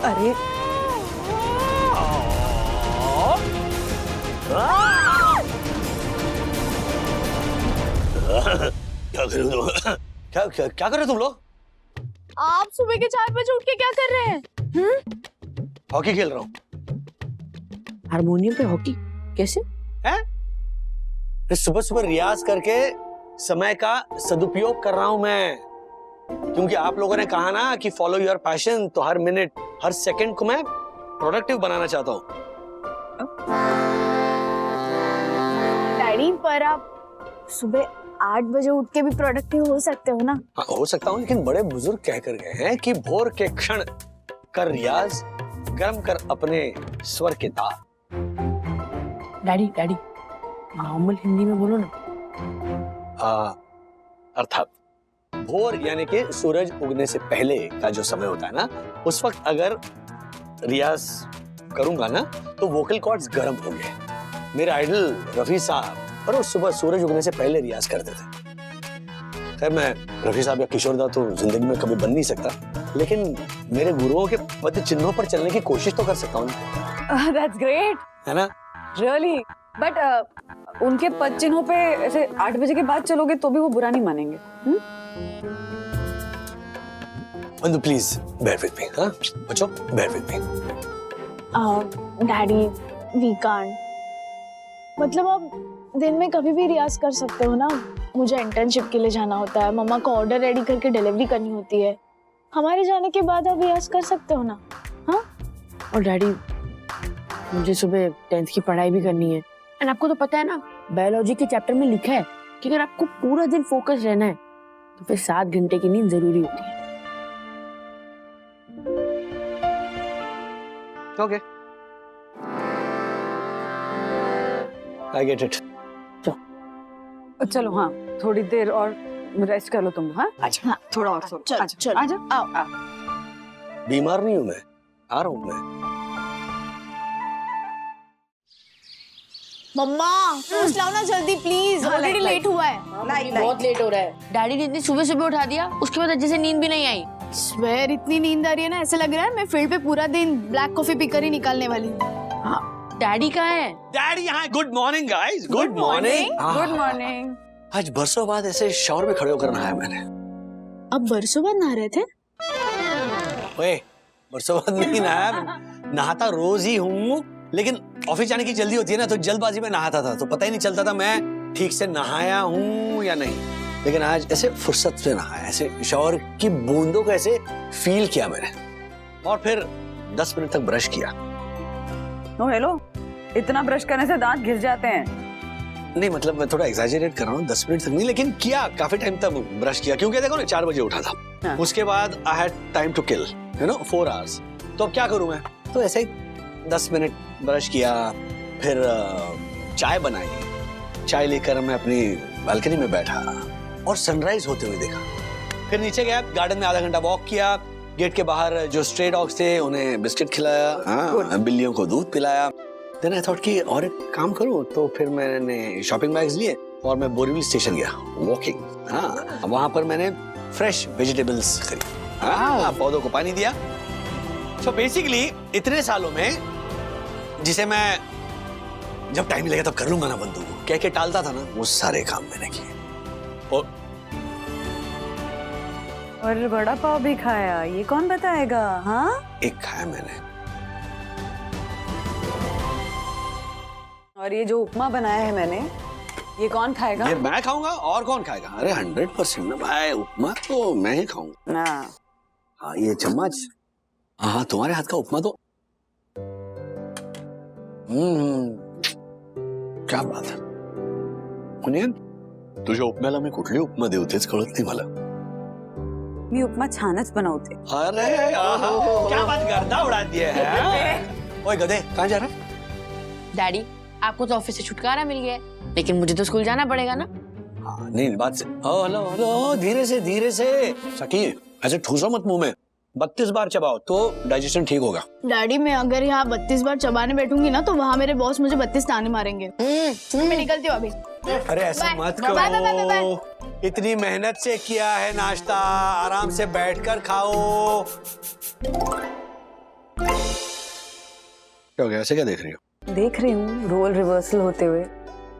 अरे क्या करूं तुम? क्या कर रहे हो तुम लोग? आप सुबह के 4 बजे उठ के क्या कर रहे हैं? हॉकी खेल रहा हूँ। हारमोनियम पे हॉकी कैसे? सुबह सुबह रियाज करके समय का सदुपयोग कर रहा हूं मैं, क्योंकि आप लोगों ने कहा ना कि फॉलो योर पैशन, तो हर मिनट हर सेकंड को मैं प्रोडक्टिव बनाना चाहता हूँ। डैडी, पर आप सुबह 8 बजे उठ के भी प्रोडक्टिव हो सकते हो ना? हाँ, हो सकता हूँ, लेकिन बड़े बुजुर्ग कह कर गए हैं कि भोर के क्षण कर रियाज, गर्म कर अपने स्वर के तार। डैडी डैडी नॉर्मल हिंदी में बोलो ना। अर्थात भोर यानी कि सूरज उगने से पहले का जो समय होता है ना, उस वक्त अगर रियाज करूंगा ना तो वोकल कॉर्ड्स गर्म होंगे। मेरे आइडल रफी साहब और वो सुबह सूरज उगने से पहले रियाज करते थे। खैर, मैं रफी साहब या किशोर दा तो जिंदगी में कभी बन नहीं सकता, लेकिन मेरे गुरुओं के पद चिन्हों पर चलने की कोशिश तो कर सकता हूँ। दैट्स ग्रेट, है ना? रियली। बट उनके पद चिन्हों पे ऐसे 8 बजे के बाद चलोगे तो भी वो बुरा नहीं मानेंगे। प्लीज bear with me, हाँ? बच्चों, bear with me. Daddy, we can't. मतलब आप दिन में कभी भी रियाज कर सकते हो ना। मुझे इंटर्नशिप के लिए जाना होता है, मम्मा को ऑर्डर रेडी करके डिलीवरी करनी होती है। हमारे जाने के बाद आप रियाज कर सकते हो ना? हाँ। और डैडी, मुझे सुबह 10th की पढ़ाई भी करनी है। एंड आपको तो पता है ना, बायोलॉजी के चैप्टर में लिखा है कि अगर आपको पूरा दिन फोकस रहना है तो फिर 7 घंटे की नींद जरूरी होती है। Okay. I get it. चलो हाँ, थोड़ी देर और रेस्ट कर लो तुम। हाँ, अच्छा। हाँ, थोड़ा और सो। चल, आजा, चल, आजा, आओ। बीमार नहीं हूं मैं, आ रहा हूं मैं। मम्मा, टोस्ट लाओ ना जल्दी प्लीज, ऑलरेडी लेट हुआ है। बहुत लेट हो रहा है। डैडी ने इतनी सुबह सुबह उठा दिया, उसके बाद अच्छे से नींद भी नहीं आई। स्वेयर इतनी नींद आ रही है ना, ऐसा लग रहा है मैं फील्ड पे पूरा दिन ब्लैक कॉफी पीकर ही निकालने वाली हूँ। हाँ, डैडी कहाँ है? डैडी यहाँ है। Good morning guys, good morning. Good morning. आज बरसों बाद ऐसे शावर में खड़े होकर नहाया मैंने। अब बरसों बाद नहा रहे थे? ओए, बरसों बाद नहीं नहाया, नहाता रोज ही हूँ, लेकिन ऑफिस जाने की जल्दी होती है ना, तो जल्दबाजी में नहाता था, तो पता ही नहीं चलता था मैं ठीक से नहाया हूँ या नहीं। लेकिन आज ऐसे फुर्सत से नहाया, ऐसे शावर की बूंदों को ऐसे फील किया मैंने, और फिर 10 मिनट तक ब्रश किया। नो हेलो, इतना ब्रश करने से दांत घिस जाते हैं। नहीं, मतलब मैं थोड़ा एग्जैजरेट कर रहा हूँ, 10 मिनट तक नहीं, लेकिन किया, काफी टाइम तक ब्रश किया, क्योंकि देखो ना 4 बजे उठा था। हाँ। उसके बाद I had time to kill, 4 hours. तो अब क्या करूँ मैं? तो ऐसे ही 10 मिनट ब्रश किया, फिर चाय बनाई, चाय लेकर मैं अपनी बालकनी में बैठा और सनराइज होते हुए देखा। फिर नीचे गया, गार्डन में आधा घंटा वॉक किया, गेट के बाहर जो स्ट्रे डॉग्स थे उन्हें बिस्किट खिलाया, हाँ, बिल्लियों को दूध पिलाया। देन आई थॉट कि और एक काम करूं, तो फिर मैंने शॉपिंग बैग्स लिए और मैं बोरीवली स्टेशन गया वॉकिंग। हाँ, वहां पर मैंने फ्रेश वेजिटेबल्स खरीदी, हाँ, पौधों को पानी दिया। तो बेसिकली इतने सालों में, जिसे मैं जब टाइम मिलेगा तब कर लूंगा ना बंधु कह के टालता था ना, वो सारे काम मैंने किए। और बड़ा पाव भी खाया, ये कौन बताएगा? हाँ, एक खाया मैंने। और ये जो उपमा बनाया है मैंने, ये कौन खाएगा? ये मैं खाऊंगा, और कौन खाएगा? अरे 100% ना भाई, उपमा तो मैं ही खाऊंगा ना। हाँ, ये चम्मच, हाँ, तुम्हारे हाथ का उपमा तो क्या बात है। पुनियन, तुझ्या उपम्याला मी कुठली उपमा देऊ तेच कळत नाही मला। मी उपमा छानच बनवते। अरे क्या बात, गर्दा उड़ा दिया है। ओए गधे, कहाँ जा रहा है? डैडी, आपको तो ऑफिस से छुटकारा मिल गया है, लेकिन मुझे तो स्कूल जाना पड़ेगा ना। हाँ, नहीं बात से हेलो हेलो धीरे से सकी ऐसे ठूसो मत मुंह में 32 बार चबाओ तो डाइजेशन ठीक होगा। डैडी मैं अगर यहाँ 32 बार चबाने बैठूंगी ना तो वहाँ मेरे बॉस मुझे 32 ताने मारेंगे। मैं निकलती हूँ अभी। अरे ऐसा मत करो, इतनी मेहनत से किया है नाश्ता, आराम से बैठकर खाओ। क्या हो गया, ऐसे क्या देख रही हो? देख रही हूँ रोल रिवर्सल होते हुए।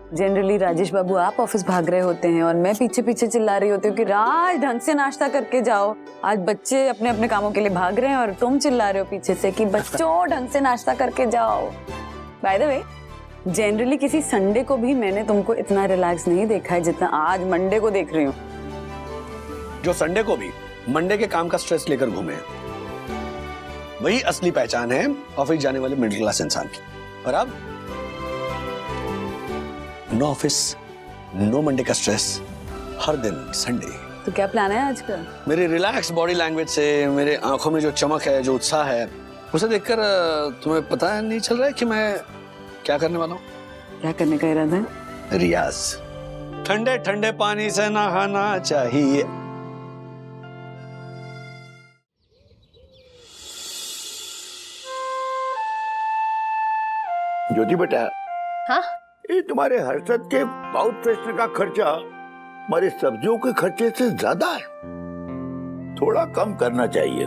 जनरली राजेश बाबू आप ऑफिस भाग रहे होते हैं और मैं पीछे पीछे चिल्ला रही होती हूँ कि राज ढंग से नाश्ता करके जाओ। आज बच्चे अपने अपने कामों के लिए भाग रहे हैं और तुम चिल्ला रहे हो पीछे से कि बच्चों ढंग से नाश्ता करके जाओ। बाय द वे, जनरली किसी संडे को भी मैंने तुमको इतना रिलैक्स नहीं देखा है जितना आज मंडे को देख रही हूँ। जो संडे को भी मंडे के काम का स्ट्रेस लेकर घूमे, वही असली पहचान है ऑफिस जाने वाले मिडिल क्लास इंसान की। और अब नो ऑफिस, नो मंडे का स्ट्रेस, हर दिन संडे। तो क्या प्लान है आज का? मेरी रिलैक्स बॉडी लैंग्वेज से, मेरे आंखों में जो चमक है, जो उत्साह है, उसे देखकर तुम्हें पता नहीं चल रहा है कि मैं क्या करने वाला हूँ? क्या करने का इरादा है? रियाज। ठंडे ठंडे पानी से नहाना चाहिए। ज्योति बेटा, हाँ ये तुम्हारे हर्षद के माउथ फ्रेशनर का खर्चा हमारे सब्जियों के खर्चे से ज्यादा है, थोड़ा कम करना चाहिए।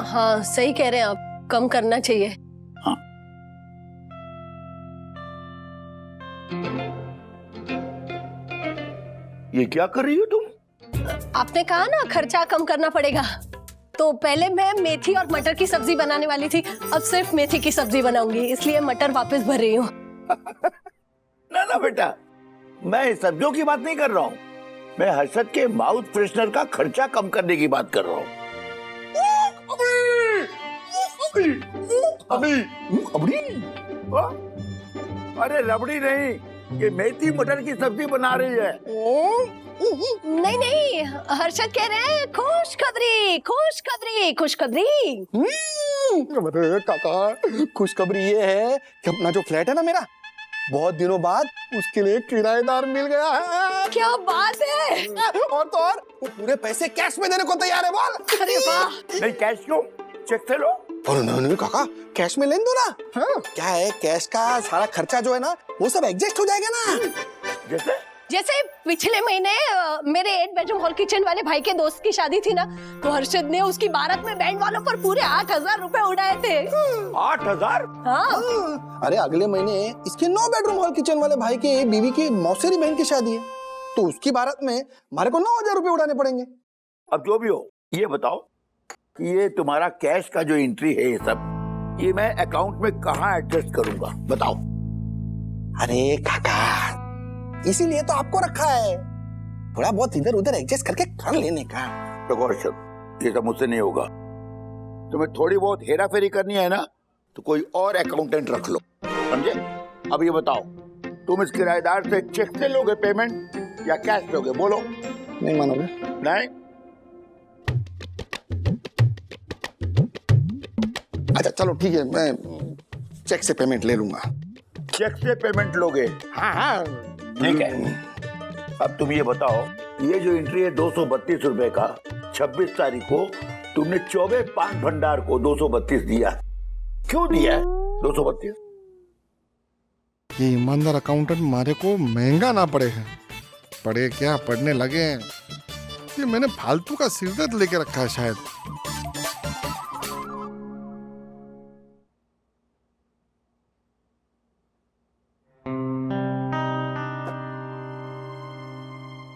हाँ सही कह रहे हैं आप, कम करना चाहिए। हाँ। ये क्या कर रही हो तुम? आपने कहा ना खर्चा कम करना पड़ेगा, तो पहले मैं मेथी और मटर की सब्जी बनाने वाली थी, अब सिर्फ मेथी की सब्जी बनाऊंगी, इसलिए मटर वापस भर रही हूँ। ना बेटा, मैं सब्जियों की बात नहीं कर रहा हूँ, मैं हर्षद के माउथ फ्रेशनर का खर्चा कम करने की बात कर रहा हूँ। अरे रबड़ी नहीं, ये मेथी मटर की सब्जी बना रही है। नहीं नहीं, हर्षद कह रहे हैं खुशखबरी खुशखबरी खुशखबरी। अरे काका, खुशखबरी ये है कि अपना जो फ्लैट है ना मेरा, बहुत दिनों बाद उसके लिए किराएदार मिल गया है। क्या बात है! और तो और वो पूरे पैसे कैश में देने को तैयार है। बोल। अरे वाह! नहीं कैश क्यों, चेक से लो। नहीं काका, कैश में लेन दो ना। हाँ। क्या है, कैश का सारा खर्चा जो है ना वो सब एडजस्ट हो जाएगा ना। जैसे पिछले महीने मेरे 8 बेडरूम हॉल किचन वाले भाई के दोस्त की शादी थी ना, तो हर्षद ने उसकी बारात में बैंड वालों पर पूरे 8,000 रुपए उड़ाए थे। 8,000? हाँ। अरे अगले महीने इसके 9 बेडरूम हॉल किचन वाले भाई के बीवी की मौसेरी बहन की शादी है, तो उसकी बारात में हमारे को 9,000 रुपए उड़ाने पड़ेंगे। अब जो भी हो, ये बताओ कि ये तुम्हारा कैश का जो एंट्री है, ये सब ये मैं अकाउंट में कहाँ एडजस्ट करूंगा, बताओ। अरे काका, इसीलिए तो आपको रखा है, थोड़ा बहुत इधर उधर एडजस्ट करके कर लेने का। देखो हर्षद, ये सब मुझसे नहीं होगा, तुम्हें थोड़ी बहुत हेरा फेरी करनी है ना, तो कोई और अकाउंटेंट रख लो, समझे? अब ये बताओ, तुम इस किराएदार से चेक से लोगे पेमेंट या कैश लोगे, बोलो। नहीं मानोगे? नहीं? अच्छा चलो ठीक है, मैं चेक से पेमेंट ले लूंगा। चेक से पेमेंट लोगे? हाँ। ठीक है। अब तुम ये बताओ, ये जो एंट्री है 232 रुपए का, 26 तारीख को तुमने चौबे पान भंडार को 232 दिया, क्यों दिया है 232? ये ईमानदार अकाउंटेंट मारे को महंगा ना पड़े हैं, पढ़े क्या पढ़ने लगे हैं, ये मैंने फालतू का सिरदर्द लेके रखा है शायद।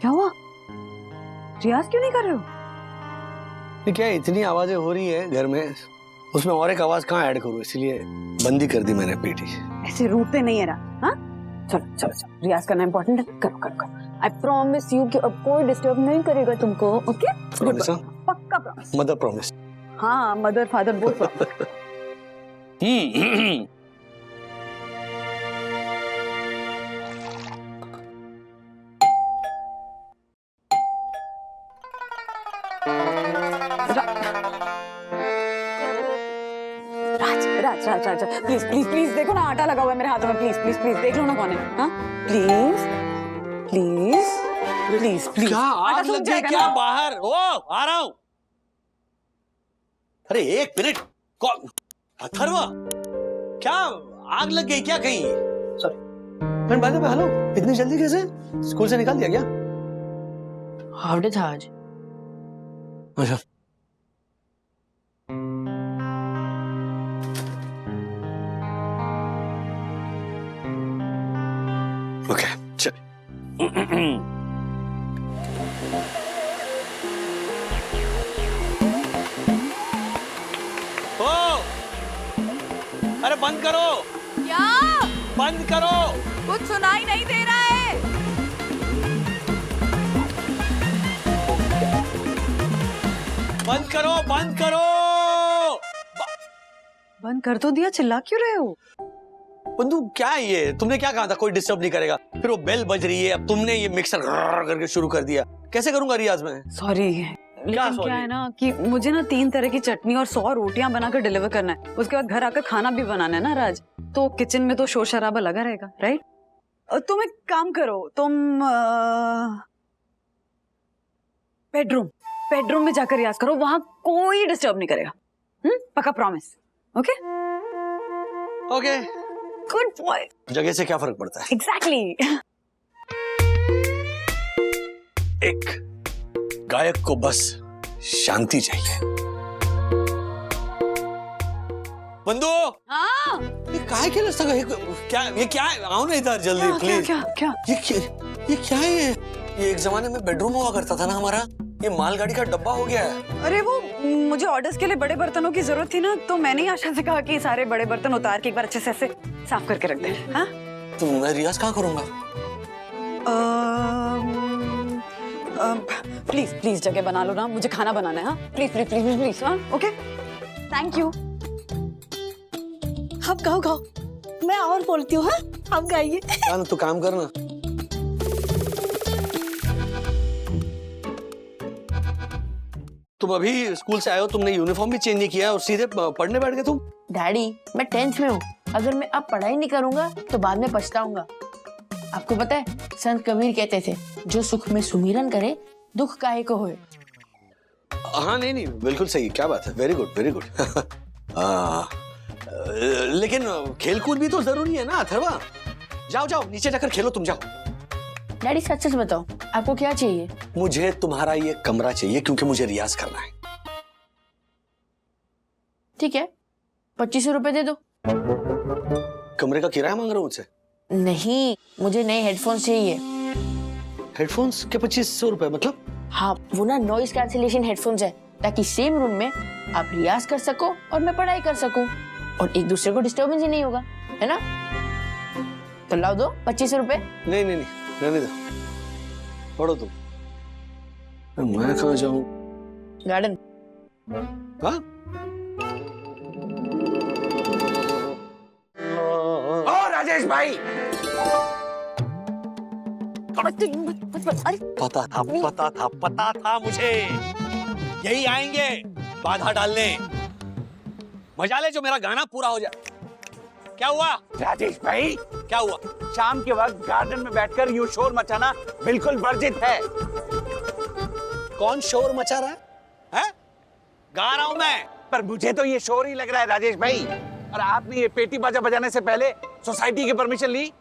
क्या हुआ? रियाज क्यों नहीं कर रहे हो? ये क्या इतनी आवाजें हो रही है घर में, उसमें और एक आवाज कहाँ ऐड करूँ, इसलिए बंदी कर दी मैंने पीटी। ऐसे रूठते नहीं है रहा। हाँ चलो चलो चलो, रियाज करना इम्पोर्टेंट है, करो करो करो। आई प्रॉमिस यू कि अब कोई डिस्टर्ब नहीं करेगा तुमको, ओके? प्रॉमिस? पक्का प्रॉमिस। Mother promise? हाँ, mother father both promise. Raj Raj Raj please please please देखो ना, आटा लगा हुआ है मेरे हाथों में, प्लीज प्लीज प्लीज देख लो ना कौन है। हाँ प्लीज प्लीज प्लीज प्लीज। क्या आग लग गई क्या बाहर? ओ आ रहा हूं। अरे एक मिनट, कौन? अथर्वा, क्या आग लग गई क्या कहीं? Sorry by the way, hello, इतनी जल्दी कैसे? स्कूल से निकाल दिया क्या? हाफ डे था आज। अच्छा। ओके चल। ओ, अरे बंद करो, क्या? बंद करो। कुछ सुनाई नहीं दे रहा है। बंद करो, बंद करो। बंद कर तो दिया, चिल्ला क्यों रहे हो? बंधु क्या है ये? तुमने क्या कहा था कोई डिस्टर्ब नहीं करेगा, फिर वो बेल बज रही है, अब तुमने ये मिक्सर करके शुरू कर दिया। कैसे करूंगा रियाज में? सॉरी, लेकिन क्या है ना कि मुझे ना 3 तरह की चटनी और 100 रोटियां बनाकर डिलीवर करना है। उसके बाद घर आकर खाना भी बनाना है ना राज, तो किचन में तो शोर शराबा लगा रहेगा, राइट? तुम एक काम करो, तुम बेडरूम में जाकर रियाज करो, वहां कोई डिस्टर्ब नहीं करेगा। पक्का promise? Okay okay, good boy. जगह से क्या फर्क पड़ता है? एग्जैक्टली। एक गायक को बस शांति चाहिए। बंधु, हाँ, ये काहे के लगा? ये क्या है? आओ ना इधर जल्दी प्लीज। क्या? ये क्या है? ये एक जमाने में बेडरूम हुआ करता था ना हमारा, ये मालगाड़ी का डब्बा हो गया है। अरे वो मुझे ऑर्डर्स के लिए बड़े बर्तनों की जरूरत थी ना, तो मैंने ही आशा से कहा कि सारे बड़े बर्तन उतार के एक बार अच्छे से ऐसे साफ करके रख दे। हाँ? तो मैं रियाज कहाँ करूंगा? प्लीज जगह बना लो ना, मुझे खाना बनाना है। हाँ प्लीज प्लीज प्लीज प्लीज। हाँ ओके, थैंक यू। आप गाओ, मैं और बोलती हूँ। हाँ आप गाइए। तू काम करना। तुम अभी स्कूल से आए हो, तुमने यूनिफॉर्म भी चेंज नहीं किया और सीधे पढ़ने बैठ गए तुम? डैडी मैं 10th में हूँ, अगर मैं अब पढ़ाई नहीं करूंगा तो बाद में पछताऊंगा। आपको पता है संत कबीर कहते थे, जो सुख में सुमिरन करे दुख काहे को होए। हाँ नहीं बिल्कुल सही, क्या बात है, वेरी गुड वेरी गुड। लेकिन खेलकूद भी तो जरूरी है ना अथर्वा। जाओ नीचे जाकर खेलो, तुम जाओ। डैडी सच सच बताओ, आपको क्या चाहिए? मुझे तुम्हारा ये कमरा चाहिए, क्योंकि मुझे रियाज करना है। ठीक है, 2500 रुपए दे दो। कमरे का किराया मांग रहा हूँ मुझसे? नहीं, मुझे नए हेडफोन्स चाहिए। हेडफोन्स के 2500 रुपए मतलब? हाँ, वो ना नॉइज कैंसिलेशन हेडफोन्स है, ताकि सेम रूम में आप रियाज कर सको और मैं पढ़ाई कर सकूं, और एक दूसरे को डिस्टर्बेंस ही नहीं होगा, है ना? तो लाओ दो 2500 रुपए। नहीं रहने दो, पढ़ो तुम। मैं कहाँ जाऊँ? गार्डन। हाँ? ओ राजेश भाई, पता था मुझे, यही आएंगे बाधा डालने। मजा ले जो मेरा गाना पूरा हो जाए। क्या हुआ राजेश भाई? क्या हुआ? शाम के वक्त गार्डन में बैठकर यूं शोर मचाना बिल्कुल वर्जित है। कौन शोर मचा रहा है? गा रहा हूं मैं। पर मुझे तो ये शोर ही लग रहा है राजेश भाई। और आपने ये पेटी बाजा बजाने से पहले सोसाइटी की परमिशन ली?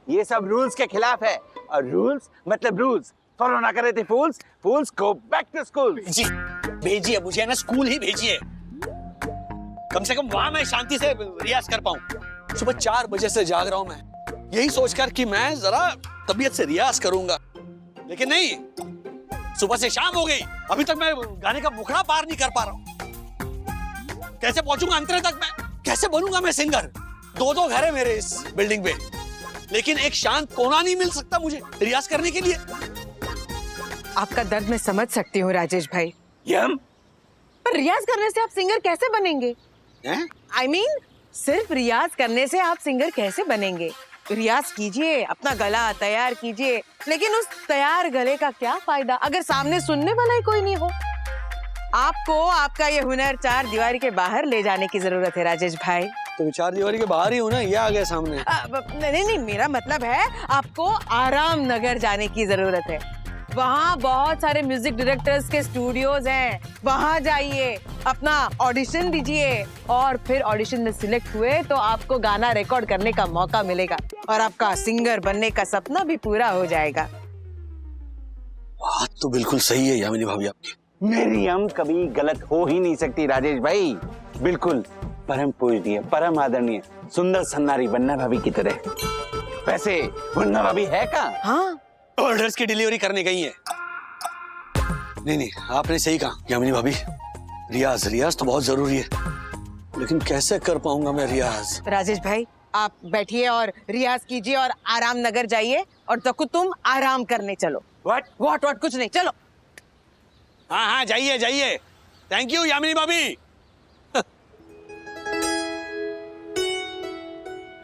ये सब रूल्स के खिलाफ है, और रूल्स मतलब रूल्स। फॉलो ना करे थे फूल्स, फूल्स गो बैक टू स्कूल। भेजिए मुझे ना, स्कूल ही भेजिए, कम से कम वहां मैं शांति से रियाज कर पाऊं। सुबह 4 बजे से जाग रहा हूं मैं, यही सोचकर कि मैं जरा तबीयत से रियाज करूंगा, लेकिन नहीं, सुबह से शाम हो गई, अभी तक मैं गाने का मुखड़ा पार नहीं कर पा रहा हूं। कैसे पहुंचूंगा अंतरे तक मैं? कैसे बनूंगा मैं सिंगर? 2 घर है मेरे इस बिल्डिंग में, लेकिन एक शांत कोना नहीं मिल सकता मुझे रियाज करने के लिए। आपका दर्द मैं समझ सकती हूँ राजेश भाई। पर रियाज करने से आप सिंगर कैसे बनेंगे? I mean, सिर्फ रियाज करने से आप सिंगर कैसे बनेंगे? रियाज कीजिए, अपना गला तैयार कीजिए, लेकिन उस तैयार गले का क्या फायदा अगर सामने सुनने वाला ही कोई नहीं हो? आपको आपका ये हुनर 4 दीवारी के बाहर ले जाने की जरूरत है राजेश भाई। तो 4 दीवारी के बाहर ही हूँ ना, ये आ गया सामने। नहीं, मेरा मतलब है आपको आराम नगर जाने की जरूरत है। वहाँ बहुत सारे म्यूजिक डायरेक्टर्स के स्टूडियोज हैं, वहाँ जाइए, अपना ऑडिशन दीजिए और फिर ऑडिशन में सिलेक्ट हुए तो आपको गाना रिकॉर्ड करने का मौका मिलेगा और आपका सिंगर बनने का सपना भी पूरा हो जाएगा। बात तो बिल्कुल सही है यामिनी भाभी आपकी। मेरी हम कभी गलत हो ही नहीं सकती राजेश भाई, बिल्कुल परम पूजनीय, परम आदरणीय, सुंदर सन्नारी वन्ना भाभी की तरह। वैसे वन्ना भाभी है कहाँ? हाँ, ऑर्डर्स की डिलीवरी करने गई है। नहीं, आपने सही कहा यामिनी भाभी, रियाज तो बहुत जरूरी है, लेकिन कैसे कर पाऊंगा मैं रियाज? राजेश भाई आप बैठिए और रियाज कीजिए और आराम नगर जाइए और तक तुम आराम करने चलो। व्हाट कुछ नहीं, चलो। हाँ जाइए। थैंक यू यामिनी भाभी।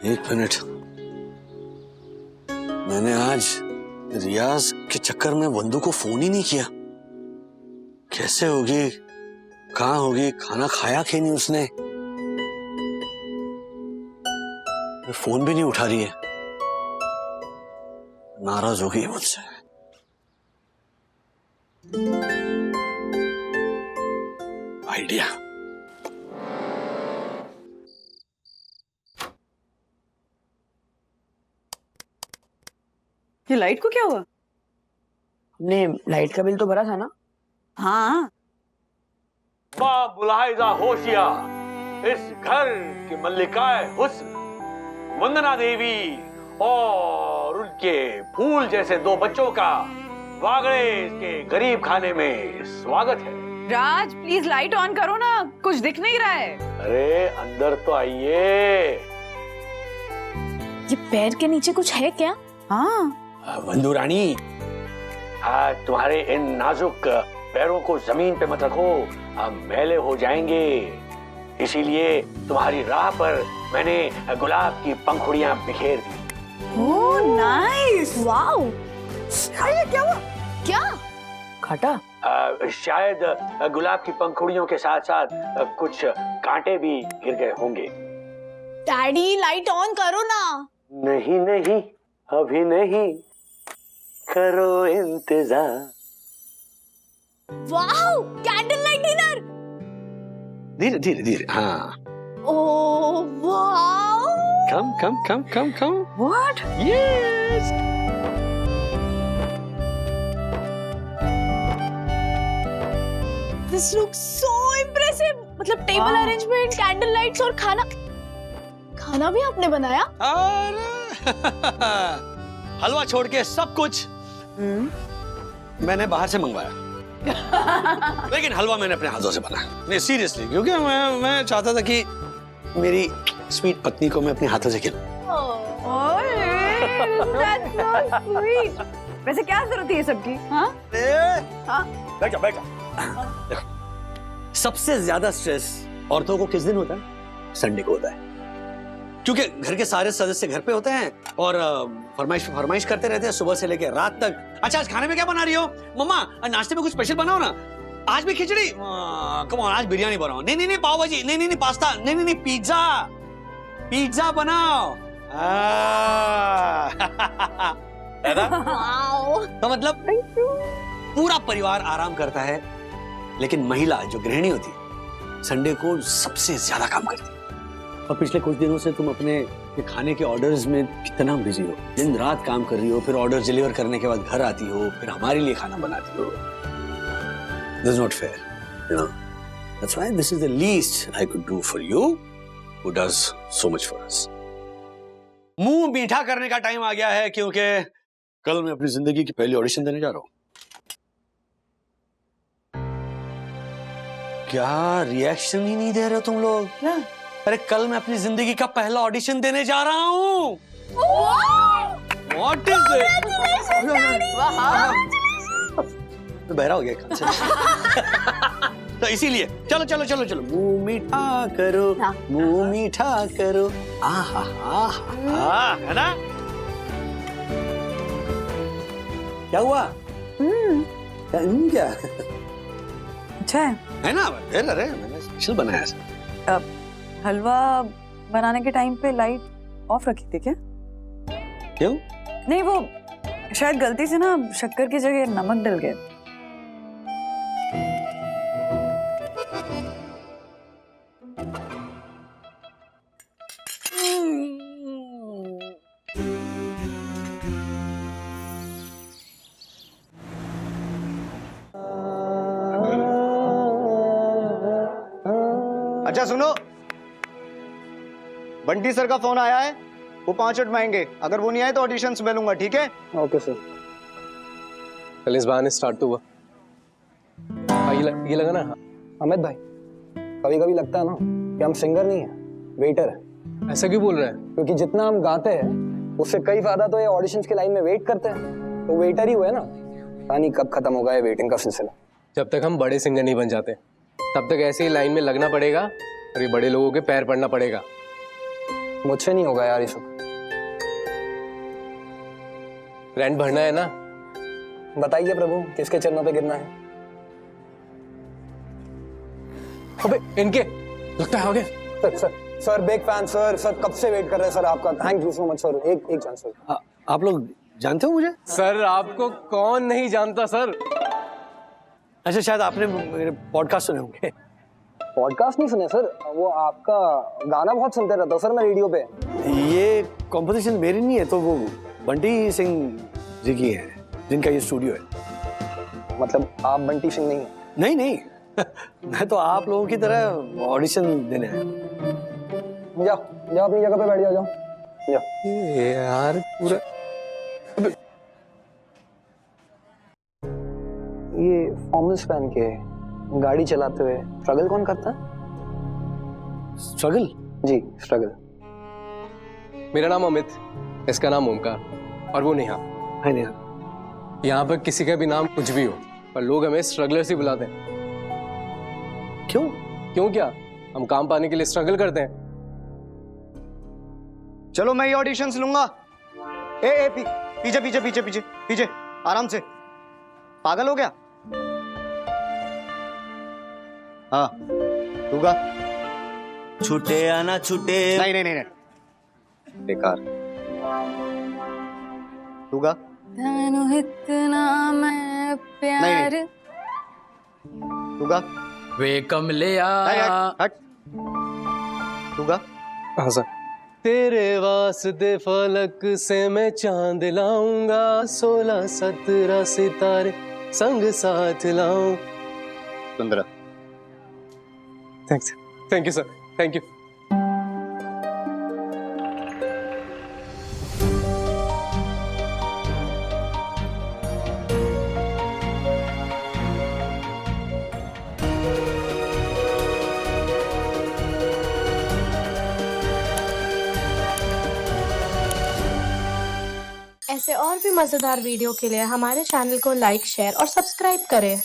एक मिनट, मैंने आज रियाज के चक्कर में वंदू को फोन ही नहीं किया। कैसे होगी, कहाँ होगी, खाना खाया कि नहीं उसने? फोन भी नहीं उठा रही है, नाराज हो गई मुझसे। आइडिया, ये लाइट को क्या हुआ? हमने लाइट का बिल तो भरा था ना? हाँ, मुलाहिजा होशिया, इस घर की मल्लिकाए हुस्न वंदना देवी और उनके फूल जैसे दो बच्चों का वागड़े के गरीब खाने में स्वागत है। राज प्लीज लाइट ऑन करो ना, कुछ दिख नहीं रहा है। अरे अंदर तो आइए। ये पैर के नीचे कुछ है क्या? हाँ वंदू रानी, तुम्हारे इन नाजुक पैरों को जमीन पे मत रखो, मैले हो जाएंगे। इसीलिए तुम्हारी राह पर मैंने गुलाब की पंखुड़ियां बिखेर दी। ओह नाइस, वाओ, ये क्या हुआ? क्या? खाटा? शायद गुलाब की पंखुड़ियों के साथ साथ कुछ कांटे भी गिर गए होंगे। डैडी लाइट ऑन करो ना। नहीं अभी नहीं, करो इंतजार। Wow, candle light dinner. धीरे, हाँ। Oh wow. Come. What? Yes. This looks so impressive. मतलब टेबल अरेंजमेंट, कैंडल लाइट्स और खाना भी आपने बनाया? हलवा छोड़ के सब कुछ मैंने बाहर से मंगवाया। लेकिन हलवा मैंने अपने हाथों से बनाया। नहीं सीरियसली, क्योंकि मैं चाहता था कि मेरी स्वीट पत्नी को मैं अपने हाथों से खिलाऊं। That's so sweet. वैसे क्या जरूरत है ये सबकी? हाँ? बैठ जा। देखो, सबसे ज्यादा स्ट्रेस औरतों को किस दिन होता है? संडे को होता है, क्योंकि घर के सारे सदस्य घर पे होते हैं और फरमाइश करते रहते हैं सुबह से लेकर रात तक। अच्छा आज खाने में क्या बना रही हो? मम्मा नाश्ते में कुछ स्पेशल बनाओ ना। आज भी खिचड़ी? कम ऑन, आज बिरयानी बनाओ। नहीं पाव भाजी, नहीं पास्ता, नहीं पिज्जा बनाओ। तो मतलब पूरा परिवार आराम करता है, लेकिन महिला जो गृहिणी होती है संडे को सबसे ज्यादा काम करती है। और पिछले कुछ दिनों से तुम अपने खाने के ऑर्डर्स में कितना बिजी हो, दिन रात काम कर रही हो, फिर ऑर्डर डिलीवर करने के बाद घर आती हो, फिर हमारे लिए खाना बनाती हो। This is not fair, you know. That's why this is the least I could do for you, who does so much for us. मुंह मीठा करने का टाइम आ गया है, क्योंकि कल मैं अपनी जिंदगी की पहली ऑडिशन देने जा रहा हूं। क्या रिएक्शन ही नहीं दे रहे हो तुम लोग? क्या? अरे कल मैं अपनी जिंदगी का पहला ऑडिशन देने जा रहा हूँ। What is it? तो बहरा हो गया कल से। तो इसीलिए चलो मुंह मीठा करो, मुंह मीठा करो। आहा है ना? क्या हुआ? क्या अच्छा है ना? अरे मैंने स्पेशल बनाया है। हलवा बनाने के टाइम पे लाइट ऑफ रखी थी क्या? क्यों? नहीं, वो शायद गलती से ना शक्कर की जगह नमक डल गया। अच्छा सुनो, बंटी सर का फोन आया है, वो 5 मिनट में आएंगे। अगर वो नहीं आए तो ऑडिशंस में लूंगा, ठीक है? Okay sir. कल इस बहाने स्टार्ट तो हुआ। ये लगा ना अमित भाई, कभी कभी लगता है ना कि हम सिंगर नहीं है, वेटर है। ऐसा क्यों बोल रहे हैं? क्योंकि जितना हम गाते हैं उससे कई ज्यादा तो ये ऑडिशंस की लाइन में वेट करते हैं, तो वेटर ही हुए ना। पता नहीं कब खत्म होगा ये वेटिंग का सिलसिला। जब तक हम बड़े सिंगर नहीं बन जाते तब तक ऐसे ही लाइन में लगना पड़ेगा और ये बड़े लोगों के पैर पड़ना पड़ेगा। मुझसे नहीं होगा यार ये सब। रेंट भरना है ना, बताइए प्रभु किसके चरणों पे गिरना है। अबे इनके लगता है आगे। सर बिग फैन सर कब से वेट कर रहे हैं सर आपका। Thank you so much sir. एक चांस सर। आप लोग जानते हो मुझे? सर आपको कौन नहीं जानता सर। अच्छा, शायद आपने मेरे पॉडकास्ट सुने होंगे। पॉडकास्ट नहीं सुने सर, वो आपका गाना बहुत सुनते रहता हूँ सर मैं रेडियो पे। ये कॉम्पोजिशन मेरी नहीं है, तो वो बंटी सिंह जी की है, जिनका ये स्टूडियो है। मतलब आप बंटी सिंह नहीं है? नहीं नहीं मैं तो आप लोगों की तरह ऑडिशन देने आया। जाओ जाओ अपनी जगह पे बैठ जाओ। जाओ यार पूरा। ये फॉर्मल्स पहन के गाड़ी चलाते हुए स्ट्रगल कौन करता है? स्ट्रगल? जी स्ट्रगल। मेरा नाम अमित, इसका नाम ओमकार और वो नेहा। हाय नेहा। यहाँ पर किसी का भी नाम कुछ भी हो पर लोग हमें स्ट्रगलर्स ही बुलाते हैं। क्यों? क्यों क्या, हम काम पाने के लिए स्ट्रगल करते हैं। चलो मैं ये ऑडिशंस लूंगा। पीछे पीछे पीछे पीछे पीछे, आराम से। पागल हो गया? हाँ दूंगा। छूटे या ना छूटे। नहीं नहीं नहीं, नहीं। बेकार। दूंगा। इतना मैं प्यार। दूंगा। वे कमलिया। हट। दूंगा। हाँ सर। तेरे वास्ते फलक से मैं चांद लाऊंगा, 16-17 सितारे संग साथ लाऊं। 15। Thank you sir, thank you. ऐसे और भी मजेदार वीडियो के लिए हमारे चैनल को लाइक, शेयर और सब्सक्राइब करें।